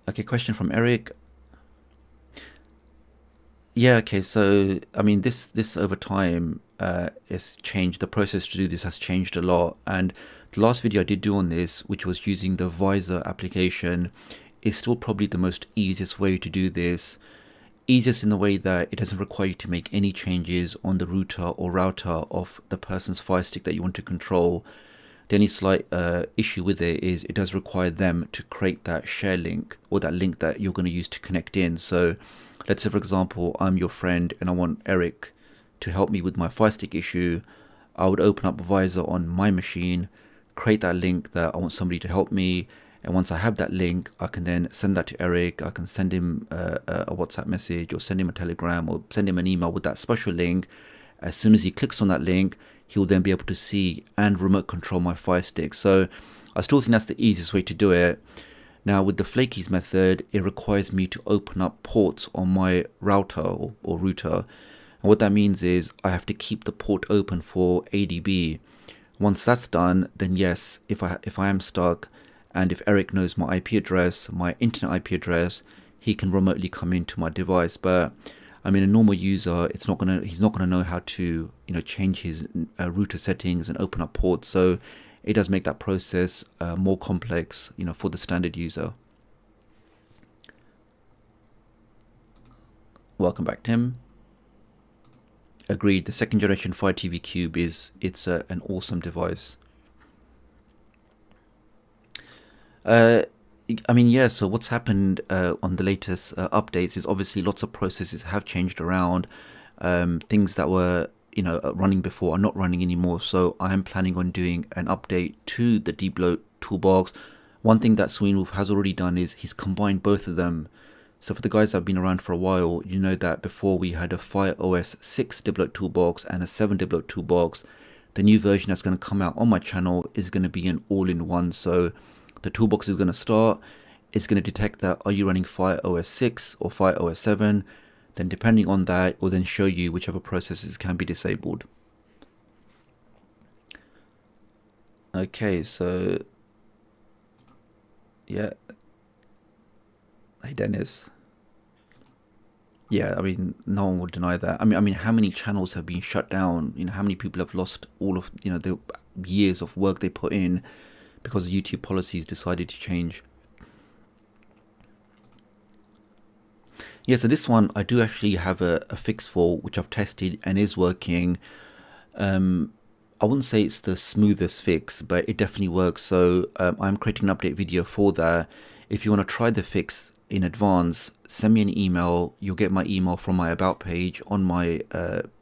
Speaker 1: Okay, question from Eric. Yeah, okay, so I mean this over time has changed. The process to do this has changed a lot, and the last video I did do on this, which was using the Visor application, is still probably the most easiest way to do this. Easiest in the way that it doesn't require you to make any changes on the router or router of the person's Fire Stick that you want to control. The only slight issue with it is it does require them to create that share link, or that link that you're going to use to connect in. So let's say, for example, I'm your friend and I want Eric to help me with my Fire Stick issue. I would open up Visor on my machine, create that link that I want somebody to help me, and once I have that link, I can then send that to Eric. I can send him a WhatsApp message, or send him a Telegram, or send him an email with that special link. As soon as he clicks on that link, he'll then be able to see and remote control my Fire Stick. So I still think that's the easiest way to do it. Now with the flakies method, it requires me to open up ports on my router or router. And what that means is I have to keep the port open for ADB. Once that's done, then yes, if I am stuck, and if Eric knows my IP address, my internet IP address, he can remotely come into my device. But I mean, a normal user, he's not gonna know how to change his router settings and open up ports. So it does make that process more complex, for the standard user. Welcome back, Tim. Agreed. The second generation Fire TV Cube it's an awesome device. I mean, yeah, so what's happened on the latest updates is obviously lots of processes have changed around. Things that were running before are not running anymore. So I am planning on doing an update to the debloat toolbox. One thing that Sweenwolf has already done is he's combined both of them. So for the guys that have been around for a while, you know that before we had a Fire OS 6 debloat toolbox and a 7 debloat toolbox. The new version that's going to come out on my channel is going to be an all-in-one. So the toolbox is going to start, it's going to detect that are you running Fire OS 6 or Fire OS 7, then depending on that, it will then show you whichever processes can be disabled. Okay, so yeah. Hey Dennis. Yeah, I mean, no one would deny that. I mean, how many channels have been shut down? How many people have lost all of the years of work they put in because YouTube policies decided to change. Yeah, so this one I do actually have a fix for, which I've tested and is working. I wouldn't say it's the smoothest fix, but it definitely works. So I'm creating an update video for that. If you want to try the fix in advance, send me an email. You'll get my email from my about page on my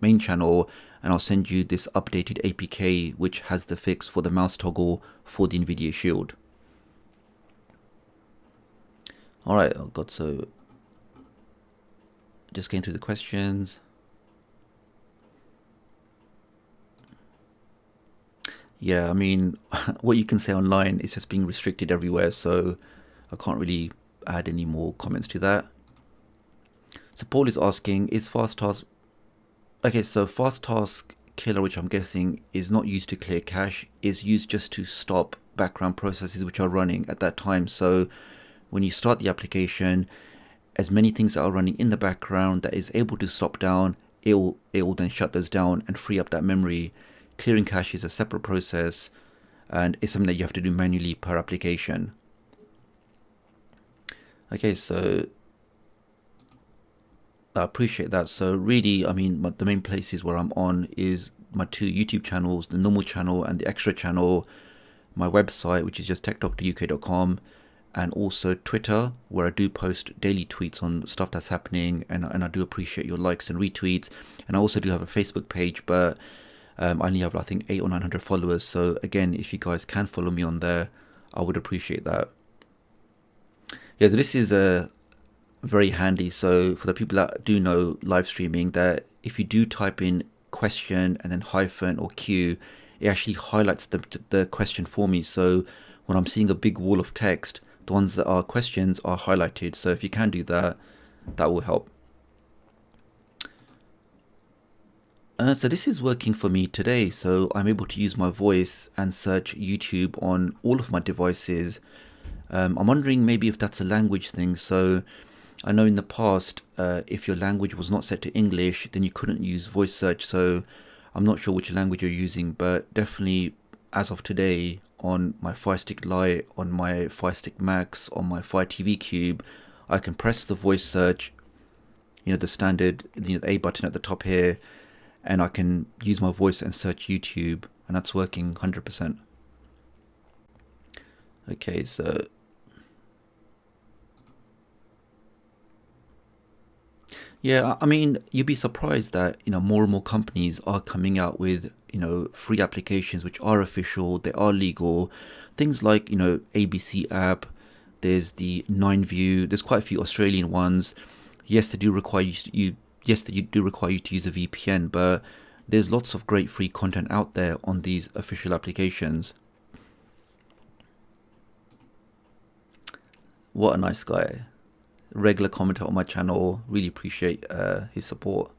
Speaker 1: main channel, and I'll send you this updated APK which has the fix for the mouse toggle for the NVIDIA Shield. Alright, oh god, so just going through the questions. Yeah, I mean, what you can say online is just being restricted everywhere, so I can't really add any more comments to that. So Paul is asking, is fast task... Okay, so fast task killer, which I'm guessing is not used to clear cache, is used just to stop background processes which are running at that time. So when you start the application, as many things that are running in the background that is able to stop down, it will then shut those down and free up that memory. Clearing cache is a separate process, and it's something that you have to do manually per application. Okay, so I appreciate that. So really, I mean, the main places where I'm on is my two YouTube channels, the normal channel and the extra channel, my website, which is just TechDoctorUK.com, and also Twitter, where I do post daily tweets on stuff that's happening, and I do appreciate your likes and retweets. And I also do have a Facebook page, but I only have, I think, 800 or 900 followers. So again, if you guys can follow me on there, I would appreciate that. Yeah, so this is very handy. So for the people that do know live streaming, that if you do type in question and then hyphen or Q, it actually highlights the question for me. So when I'm seeing a big wall of text, the ones that are questions are highlighted. So if you can do that, that will help. So this is working for me today. So I'm able to use my voice and search YouTube on all of my devices. I'm wondering maybe if that's a language thing. So I know in the past, if your language was not set to English, then you couldn't use voice search. So I'm not sure which language you're using, but definitely as of today, on my Fire Stick Lite, on my Fire Stick Max, on my Fire TV Cube, I can press the voice search, the standard, the A button at the top here, and I can use my voice and search YouTube, and that's working 100%. Okay, so yeah, I mean, you'd be surprised that, more and more companies are coming out with, free applications which are official, they are legal. Things like, ABC app, there's the 9View, there's quite a few Australian ones. Yes, they do require yes, they do require you to use a VPN, but there's lots of great free content out there on these official applications. What a nice guy. Regular commenter on my channel. Really appreciate his support.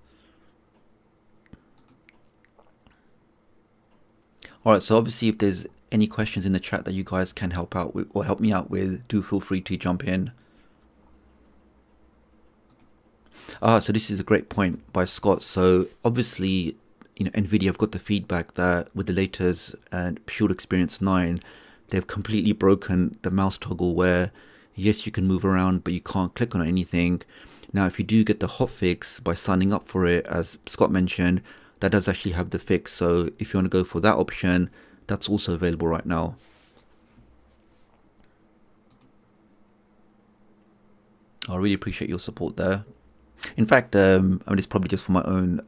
Speaker 1: Alright, so obviously if there's any questions in the chat that you guys can help out with or help me out with, do feel free to jump in. So this is a great point by Scott. So obviously, NVIDIA have got the feedback that with the latest Shield Experience 9, they've completely broken the mouse toggle where yes, you can move around, but you can't click on anything. Now, if you do get the hotfix by signing up for it, as Scott mentioned, that does actually have the fix. So if you want to go for that option, that's also available right now. I really appreciate your support there. In fact, I mean, it's probably just for my own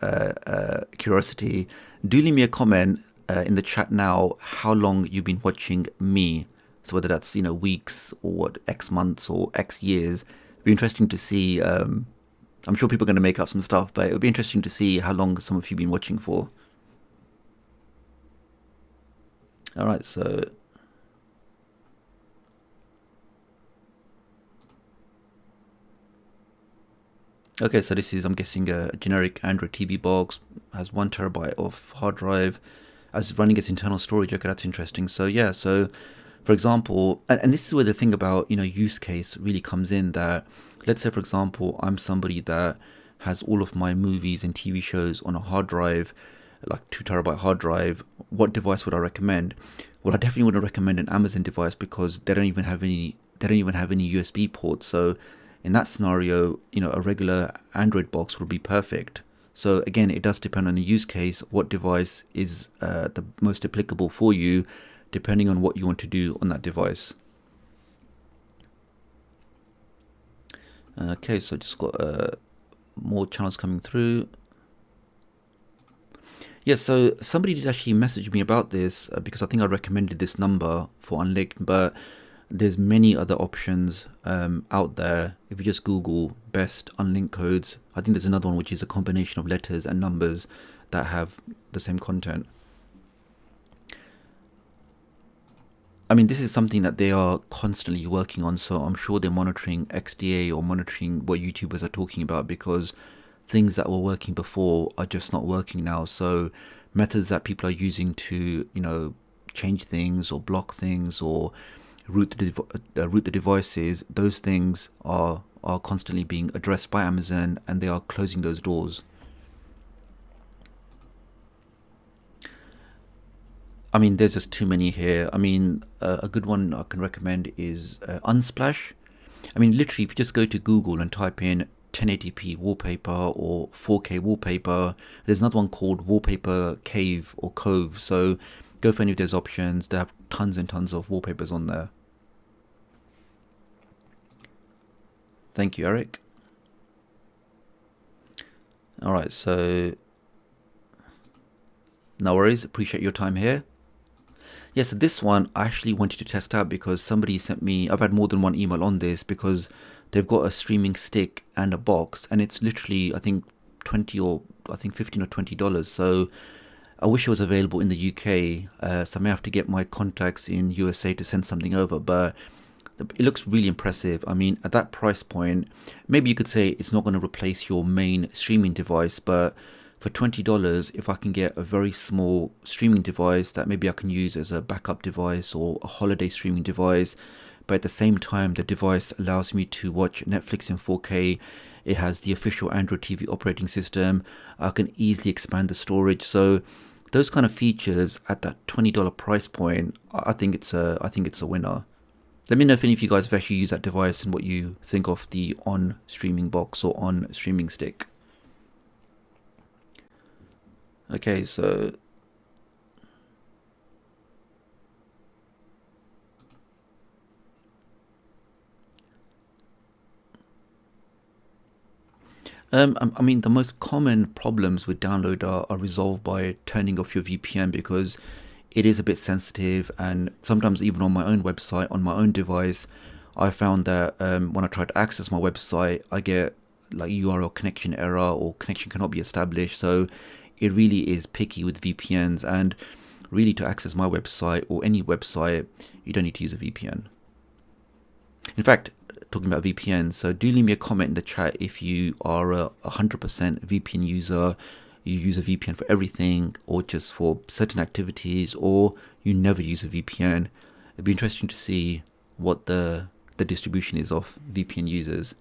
Speaker 1: curiosity. Do leave me a comment in the chat now how long you've been watching me. So whether that's, weeks or what, X months or X years. It'd be interesting to see. I'm sure people are going to make up some stuff, but it would be interesting to see how long some of you have been watching for. All right, so okay, so this is, I'm guessing, a generic Android TV box, has 1 terabyte of hard drive, as running its internal storage. Okay, that's interesting. So yeah, so for example, and this is where the thing about, use case really comes in, that let's say, for example, I'm somebody that has all of my movies and TV shows on a hard drive, like 2 terabyte hard drive. What device would I recommend? Well, I definitely wouldn't recommend an Amazon device because they don't even have any USB ports. So in that scenario, a regular Android box would be perfect. So again, it does depend on the use case, what device is the most applicable for you, depending on what you want to do on that device. Okay, so just got more channels coming through. Yeah, so somebody did actually message me about this because I think I recommended this number for unlinked, but there's many other options out there. If you just Google best unlinked codes, I think there's another one which is a combination of letters and numbers that have the same content. I mean, this is something that they are constantly working on, so I'm sure they're monitoring XDA or monitoring what YouTubers are talking about, because things that were working before are just not working now. So methods that people are using to, change things or block things or root the devices, those things are constantly being addressed by Amazon, and they are closing those doors. I mean, there's just too many here. I mean, a good one I can recommend is Unsplash. I mean, literally, if you just go to Google and type in 1080p wallpaper or 4K wallpaper, there's another one called Wallpaper Cave or Cove. So go for any of those options. They have tons and tons of wallpapers on there. Thank you, Eric. All right, so no worries. Appreciate your time here. Yes, so this one I actually wanted to test out because somebody sent me, I've had more than one email on this, because they've got a streaming stick and a box, and it's literally, I think, 20 or I think $15 or $20. So I wish it was available in the UK. So I may have to get my contacts in USA to send something over, but it looks really impressive. I mean, at that price point, maybe you could say it's not going to replace your main streaming device, but for $20, if I can get a very small streaming device that maybe I can use as a backup device or a holiday streaming device, but at the same time the device allows me to watch Netflix in 4K. It has the official Android TV operating system. I can easily expand the storage. So those kind of features at that $20 price point, I think it's a winner. Let me know if any of you guys have actually used that device and what you think of the On streaming box or On streaming stick. Okay, so I mean, the most common problems with download are resolved by turning off your VPN, because it is a bit sensitive, and sometimes even on my own website, on my own device, I found that when I try to access my website, I get like URL connection error or connection cannot be established. So it really is picky with VPNs, and really to access my website or any website, you don't need to use a VPN. In fact, talking about VPN, so do leave me a comment in the chat if you are a 100% VPN user, you use a VPN for everything or just for certain activities, or you never use a VPN. It'd be interesting to see what the distribution is of VPN users.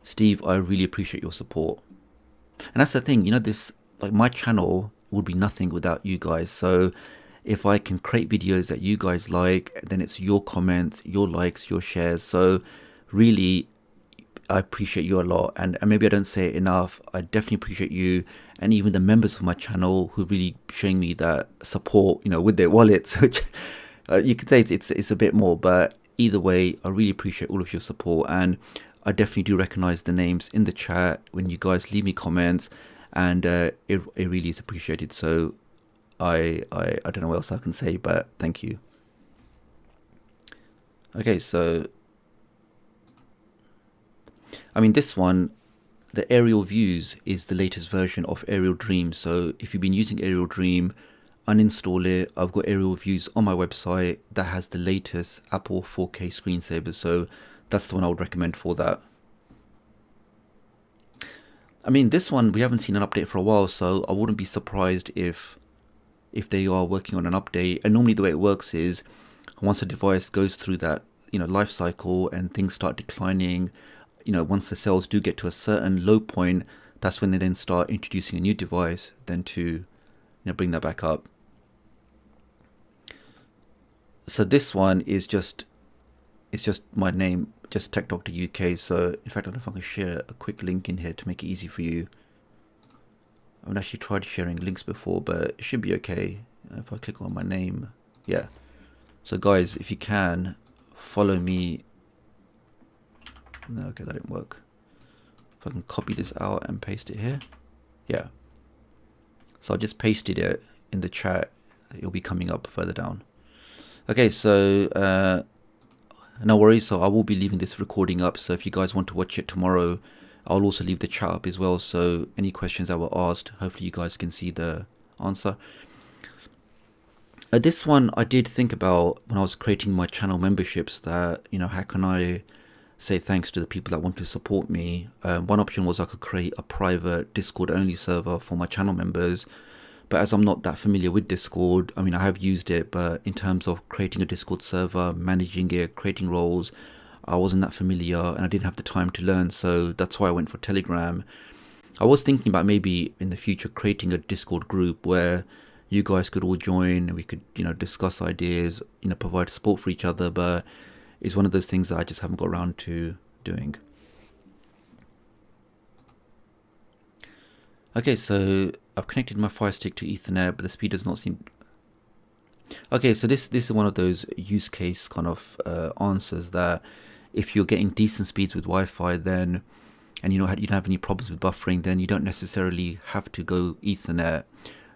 Speaker 1: Steve, I really appreciate your support. And that's the thing, you know, this, like, my channel would be nothing without you guys. So if I can create videos that you guys like, then it's your comments, your likes, your shares. So really, I appreciate you a lot. And maybe I don't say it enough. I definitely appreciate you, and even the members of my channel who really showing me that support, you know, with their wallets, which you could say it's a bit more, but either way, I really appreciate all of your support. And I definitely do recognize the names in the chat when you guys leave me comments, and it really is appreciated. So I don't know what else I can say, but thank you. Okay, so I mean, this one, the Aerial Views, is the latest version of Aerial Dream. So if you've been using Aerial Dream, uninstall it. I've got Aerial Views on my website that has the latest Apple 4K screensaver. So that's the one I would recommend for that. I mean, this one, we haven't seen an update for a while, so I wouldn't be surprised if they are working on an update. And normally the way it works is once a device goes through that, you know, life cycle and things start declining, you know, once the sales do get to a certain low point, that's when they then start introducing a new device, then to, you know, bring that back up. So this one is just, it's just my name, just TechDoctorUK. So in fact, I don't know if I can share a quick link in here to make it easy for you. I haven't actually tried sharing links before, but it should be okay if I click on my name. Yeah. So guys, if you can follow me. No, okay, that didn't work. If I can copy this out and paste it here. Yeah. So I just pasted it in the chat. It'll be coming up further down. Okay, so no worries. So I will be leaving this recording up. So if you guys want to watch it tomorrow, I'll also leave the chat up as well. So any questions that were asked, hopefully you guys can see the answer. This one I did think about when I was creating my channel memberships, that, you know, how can I say thanks to the people that want to support me. One option was I could create a private Discord only server for my channel members, but as I'm not that familiar with Discord, I mean, I have used it, but in terms of creating a Discord server, managing it, creating roles, I wasn't that familiar and I didn't have the time to learn. So that's why I went for Telegram. I was thinking about maybe in the future creating a Discord group where you guys could all join and we could, you know, discuss ideas, you know, provide support for each other, but it's one of those things that I just haven't got around to doing. Okay, so I've connected my Fire Stick to Ethernet, but the speed does not seem... Okay, so this is one of those use case kind of answers that if you're getting decent speeds with Wi-Fi, then, and you know, you don't have any problems with buffering, then you don't necessarily have to go Ethernet.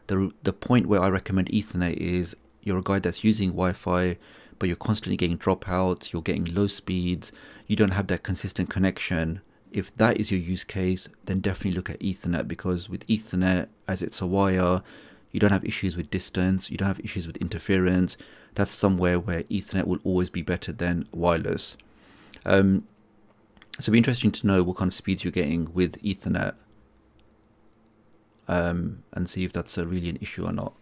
Speaker 1: The point where I recommend Ethernet is you're a guy that's using Wi-Fi, but you're constantly getting dropouts, you're getting low speeds, you don't have that consistent connection. If that is your use case, then definitely look at Ethernet, because with Ethernet, as it's a wire, you don't have issues with distance, you don't have issues with interference. That's somewhere where Ethernet will always be better than wireless. So it'd be interesting to know what kind of speeds you're getting with Ethernet, and see if that's really an issue or not.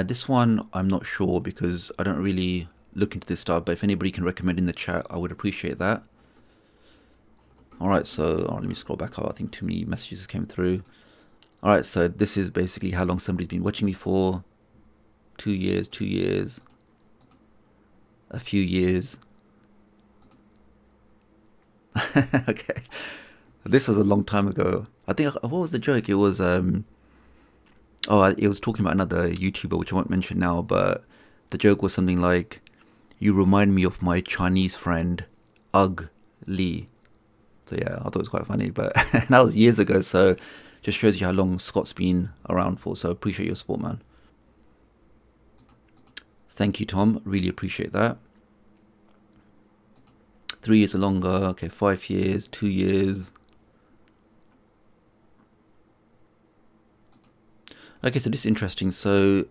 Speaker 1: This one I'm not sure because I don't really look into this stuff, but if anybody can recommend in the chat, I would appreciate that. Alright, so let me scroll back up. I think too many messages came through. Alright, so this is basically how long somebody's been watching me for. 2 years, 2 years, a few years. Okay, this was a long time ago. I think, what was the joke? It was it was talking about another YouTuber, which I won't mention now, but the joke was something like, you remind me of my Chinese friend, Ugh Lee. So yeah, I thought it was quite funny, but that was years ago, so just shows you how long Scott's been around for, so appreciate your support, man. Thank you, Tom, really appreciate that. 3 years or longer, okay, 5 years, 2 years. Okay, so this is interesting. So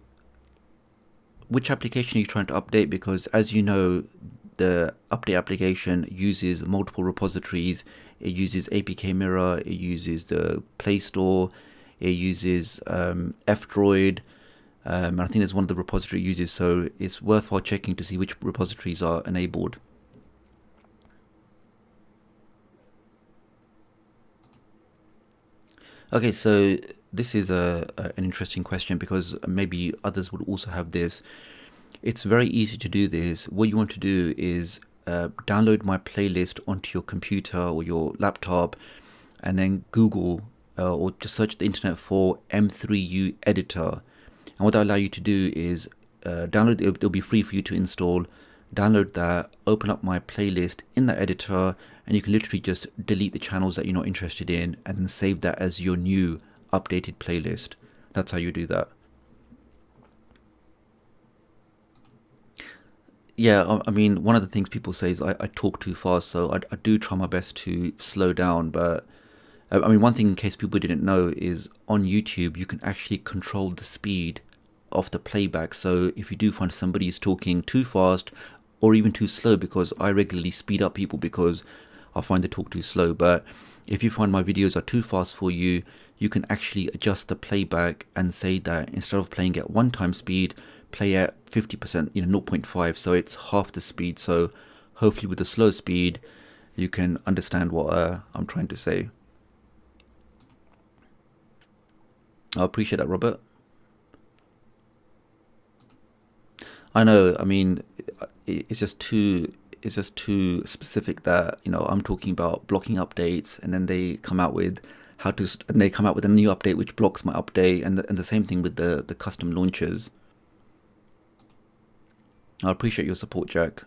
Speaker 1: which application are you trying to update? Because as you know, the update application uses multiple repositories. It uses APK Mirror, it uses the Play Store, it uses F-Droid, and I think there's one of the repository it uses, so it's worthwhile checking to see which repositories are enabled. Okay, so this is an interesting question because maybe others would also have this. It's very easy to do this. What you want to do is download my playlist onto your computer or your laptop, and then Google or just search the internet for M3U editor. And what that allow you to do is download it. It'll be free for you to install. Download that, open up my playlist in that editor, and you can literally just delete the channels that you're not interested in and then save that as your new updated playlist. That's how you do that. Yeah, I mean, one of the things people say is I talk too fast, so I do try my best to slow down. But I mean, one thing in case people didn't know is on YouTube, you can actually control the speed of the playback. So if you do find somebody is talking too fast or even too slow, because I regularly speed up people because I find they talk too slow. But if you find my videos are too fast for you, you can actually adjust the playback and say that instead of playing at 1x speed, play at 50%, 0.5, so it's half the speed. So hopefully with the slow speed, you can understand what I'm trying to say. I appreciate that, Robert. I know, I mean, it's just too specific that, I'm talking about blocking updates, and then they come out with and they come out with a new update which blocks my update, and the same thing with the custom launchers. I appreciate your support, Jack.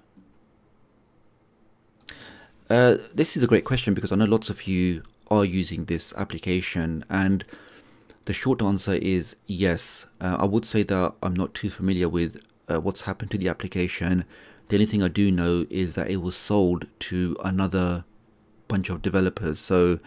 Speaker 1: This is a great question because I know lots of you are using this application, and the short answer is yes. I would say that I'm not too familiar with what's happened to the application. The only thing I do know is that it was sold to another bunch of developers. So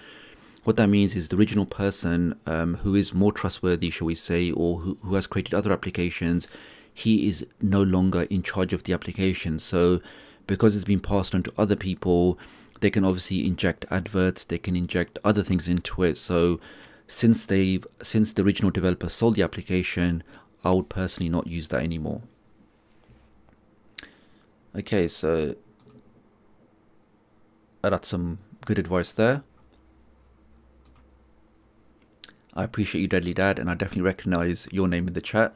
Speaker 1: what that means is the original person who is more trustworthy, shall we say, or who has created other applications, he is no longer in charge of the application. So because it's been passed on to other people, they can obviously inject adverts, they can inject other things into it. So since the original developer sold the application, I would personally not use that anymore. Okay, so that's some good advice there. I appreciate you, Deadly Dad, and I definitely recognize your name in the chat.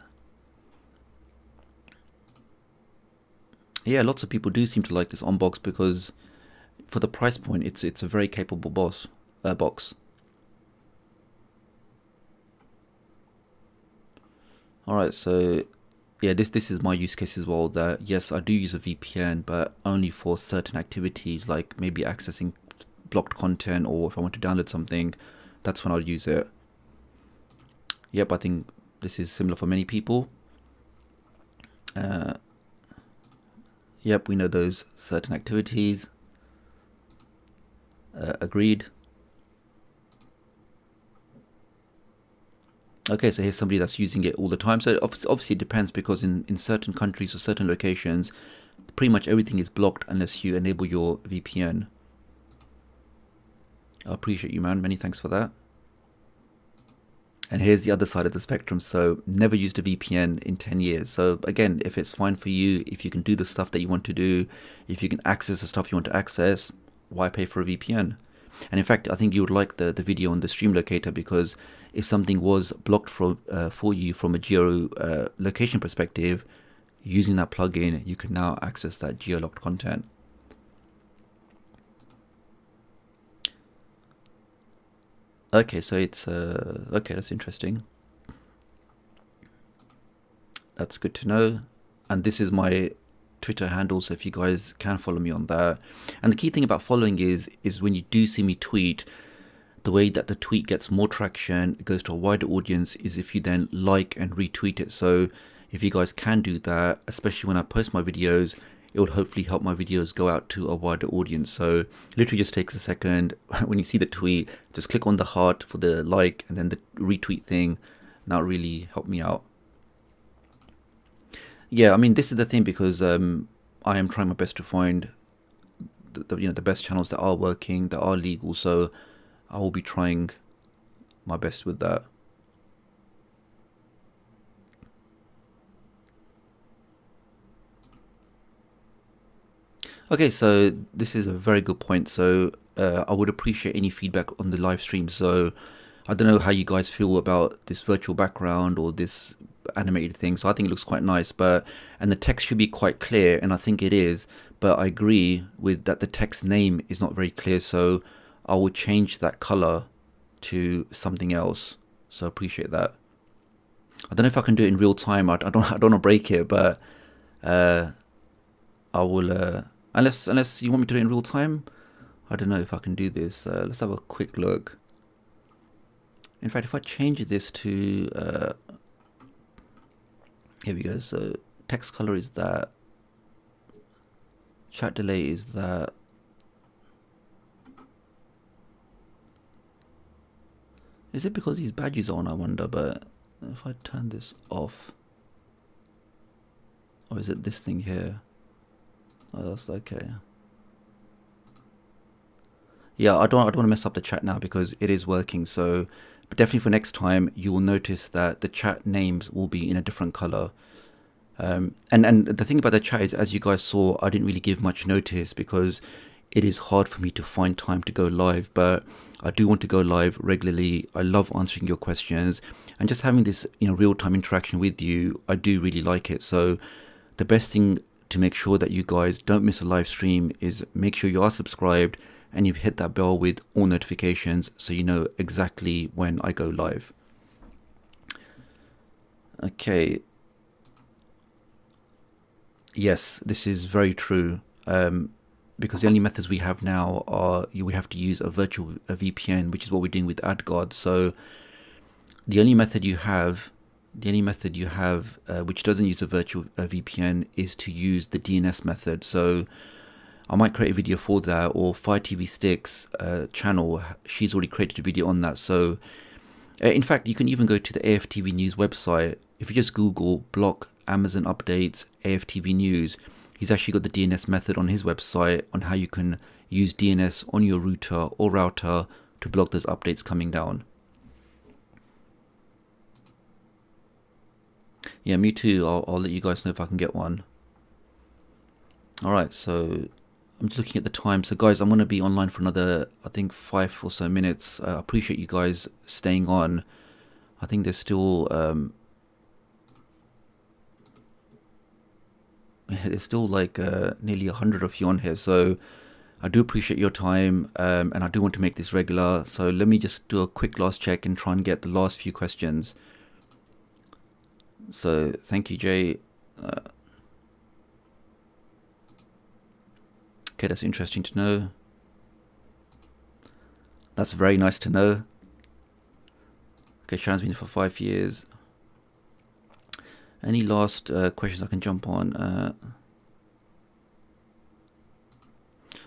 Speaker 1: Yeah, lots of people do seem to like this unbox because for the price point, it's a very capable box. Alright, so yeah, this is my use case as well, that yes, I do use a VPN, but only for certain activities, like maybe accessing blocked content, or if I want to download something, that's when I'll use it. Yep, I think this is similar for many people. Yep, we know those certain activities. Agreed. Okay, so here's somebody that's using it all the time. So obviously it depends, because in certain countries or certain locations, pretty much everything is blocked unless you enable your VPN. I appreciate you, man. Many thanks for that. And here's the other side of the spectrum. So never used a VPN in 10 years. So again, if it's fine for you, if you can do the stuff that you want to do, if you can access the stuff you want to access, why pay for a VPN? And in fact, I think you would like the video on the stream locator, because if something was blocked for you from a geo location perspective, using that plugin, you can now access that geo-locked content. Okay, so it's okay, that's interesting. That's good to know. And this is my Twitter handle, so if you guys can follow me on that. And the key thing about following is when you do see me tweet, the way that the tweet gets more traction, it goes to a wider audience, is if you then like and retweet it. So if you guys can do that, especially when I post my videos, it would hopefully help my videos go out to a wider audience. So it literally just takes a second. When you see the tweet, just click on the heart for the like and then the retweet thing. And that really helped me out. Yeah, I mean, this is the thing, because I am trying my best to find the best channels that are working, that are legal. So I will be trying my best with that. Okay, so this is a very good point. So I would appreciate any feedback on the live stream. So I don't know how you guys feel about this virtual background or this animated thing. So I think it looks quite nice, and the text should be quite clear, and I think it is, but I agree with that the text name is not very clear. So I will change that color to something else. So appreciate that. I don't know if I can do it in real time. I don't want to break it, but I will unless you want me to do it in real time. I don't know if I can do this. Let's have a quick look. In fact, if I change this to here we go. So text color is that, chat delay is that. Is it because these badges are on, I wonder? But if I turn this off, or is it this thing here? Oh, that's okay. Yeah, I don't want to mess up the chat now because it is working. So, but definitely for next time, you will notice that the chat names will be in a different color. And the thing about the chat is, as you guys saw, I didn't really give much notice because it is hard for me to find time to go live, but I do want to go live regularly. I love answering your questions and just having this, real-time interaction with you. I do really like it. So the best thing to make sure that you guys don't miss a live stream is make sure you are subscribed and you've hit that bell with all notifications so you know exactly when I go live. Okay. Yes, this is very true. Because the only methods we have now are we have to use a VPN, which is what we're doing with AdGuard. So the only method you have, which doesn't use a virtual VPN, is to use the DNS method. So I might create a video for that, or Fire TV Sticks channel, she's already created a video on that. So in fact, you can even go to the AFTV News website. If you just Google block Amazon updates AFTV News, he's actually got the DNS method on his website on how you can use DNS on your router or router to block those updates coming down. Yeah, me too. I'll let you guys know if I can get one. Alright, so I'm just looking at the time. So guys, I'm going to be online for another, I think, 5 or so minutes. I appreciate you guys staying on. I think there's still like nearly 100 of you on here, so I do appreciate your time, and I do want to make this regular. So let me just do a quick last check and try and get the last few questions. So thank you, Jay. Okay, that's interesting to know. That's very nice to know. Okay, Sharon's been here for 5 years. Any last questions I can jump on?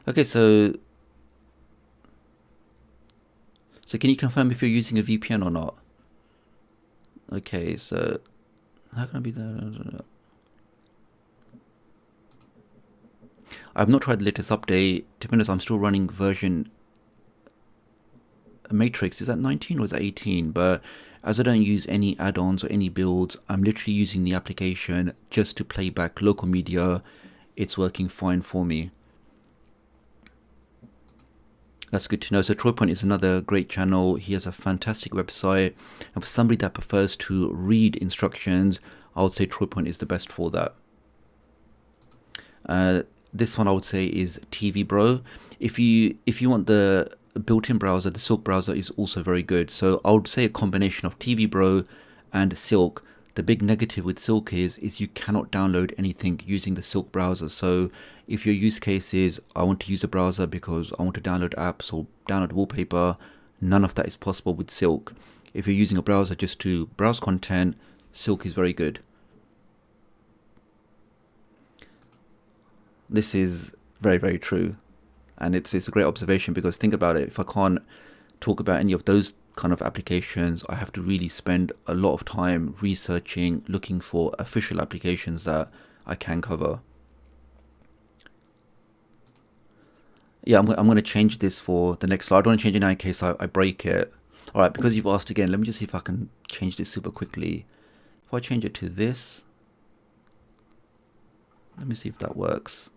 Speaker 1: Okay, so can you confirm if you're using a VPN or not? Okay, so how can I be there? I've not tried the latest update. To be honest, I'm still running version Matrix, is that 19 or is that 18? But as I don't use any add-ons or any builds, I'm literally using the application just to play back local media. It's working fine for me. That's good to know. So TroyPoint is another great channel. He has a fantastic website, and for somebody that prefers to read instructions, I would say TroyPoint is the best for that. This one I would say is TV Bro. If you want the built-in browser, the Silk browser is also very good. So I would say a combination of TV Bro and Silk. The big negative with Silk is you cannot download anything using the Silk browser. So if your use case is I want to use a browser because I want to download apps or download wallpaper, none of that is possible with Silk. If you're using a browser just to browse content, Silk is very good. This is very, very true. And it's a great observation, because think about it, if I can't talk about any of those kind of applications, I have to really spend a lot of time researching, looking for official applications that I can cover. Yeah, I'm going to change this for the next slide. I don't want to change it now in case I break it. All right, because you've asked again, let me just see if I can change this super quickly. If I change it to this, let me see if that works.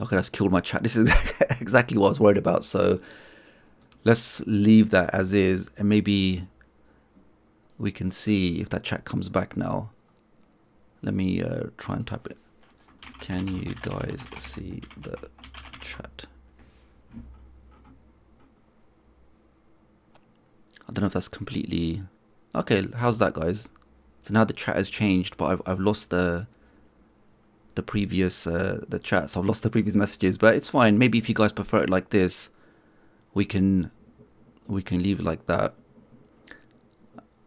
Speaker 1: Okay, that's killed my chat. This is exactly what I was worried about. So let's leave that as is, and maybe we can see if that chat comes back now. Let me try and type it. Can you guys see the chat? I don't know if that's completely... Okay, how's that, guys? So now the chat has changed, but I've lost the previous the chat, so I've lost the previous messages, but it's fine. Maybe if you guys prefer it like this, we can leave it like that.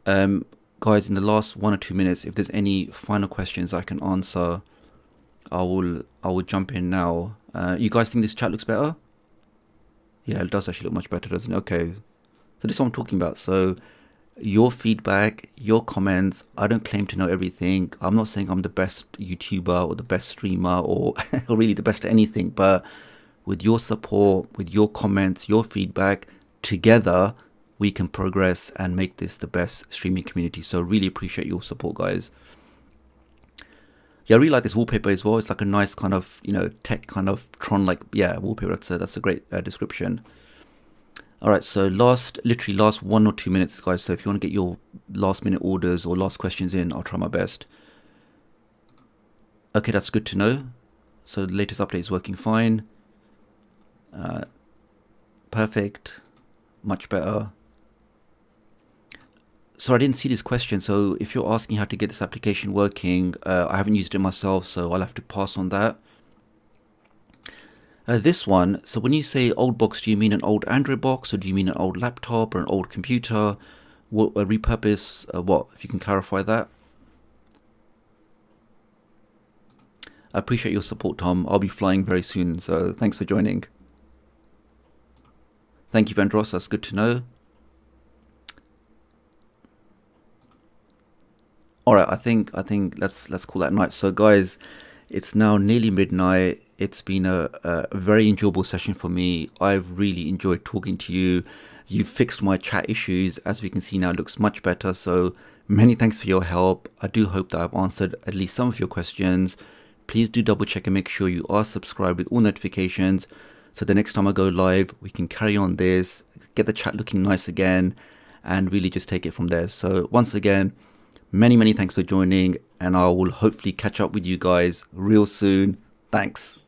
Speaker 1: Guys, in the last 1 or 2 minutes, if there's any final questions I can answer, I will jump in now. You guys think this chat looks better? Yeah, it does actually look much better, doesn't it? Okay, so this is what I'm talking about. So your feedback, your comments. I don't claim to know everything. I'm not saying I'm the best YouTuber or the best streamer or really the best at anything, but with your support, with your comments, your feedback, together we can progress and make this the best streaming community. So really appreciate your support, guys. Yeah, I really like this wallpaper as well. It's like a nice kind of, you know, tech kind of Tron like, yeah, wallpaper. That's a great description. All right, so literally last 1 or 2 minutes, guys. So if you want to get your last minute orders or last questions in, I'll try my best. Okay, that's good to know. So the latest update is working fine. Perfect, much better. So I didn't see this question. So if you're asking how to get this application working, I haven't used it myself, so I'll have to pass on that. This one, so when you say old box, do you mean an old Android box, or do you mean an old laptop or an old computer? What repurpose? What? If you can clarify that. I appreciate your support, Tom. I'll be flying very soon, so thanks for joining. Thank you, Vendros. That's good to know. All right, I think let's call that night. So, guys, it's now nearly midnight. It's been a very enjoyable session for me. I've really enjoyed talking to you. You've fixed my chat issues. As we can see now, it looks much better. So many thanks for your help. I do hope that I've answered at least some of your questions. Please do double check and make sure you are subscribed with all notifications, so the next time I go live, we can carry on this, get the chat looking nice again, and really just take it from there. So once again, many thanks for joining, and I will hopefully catch up with you guys real soon. Thanks.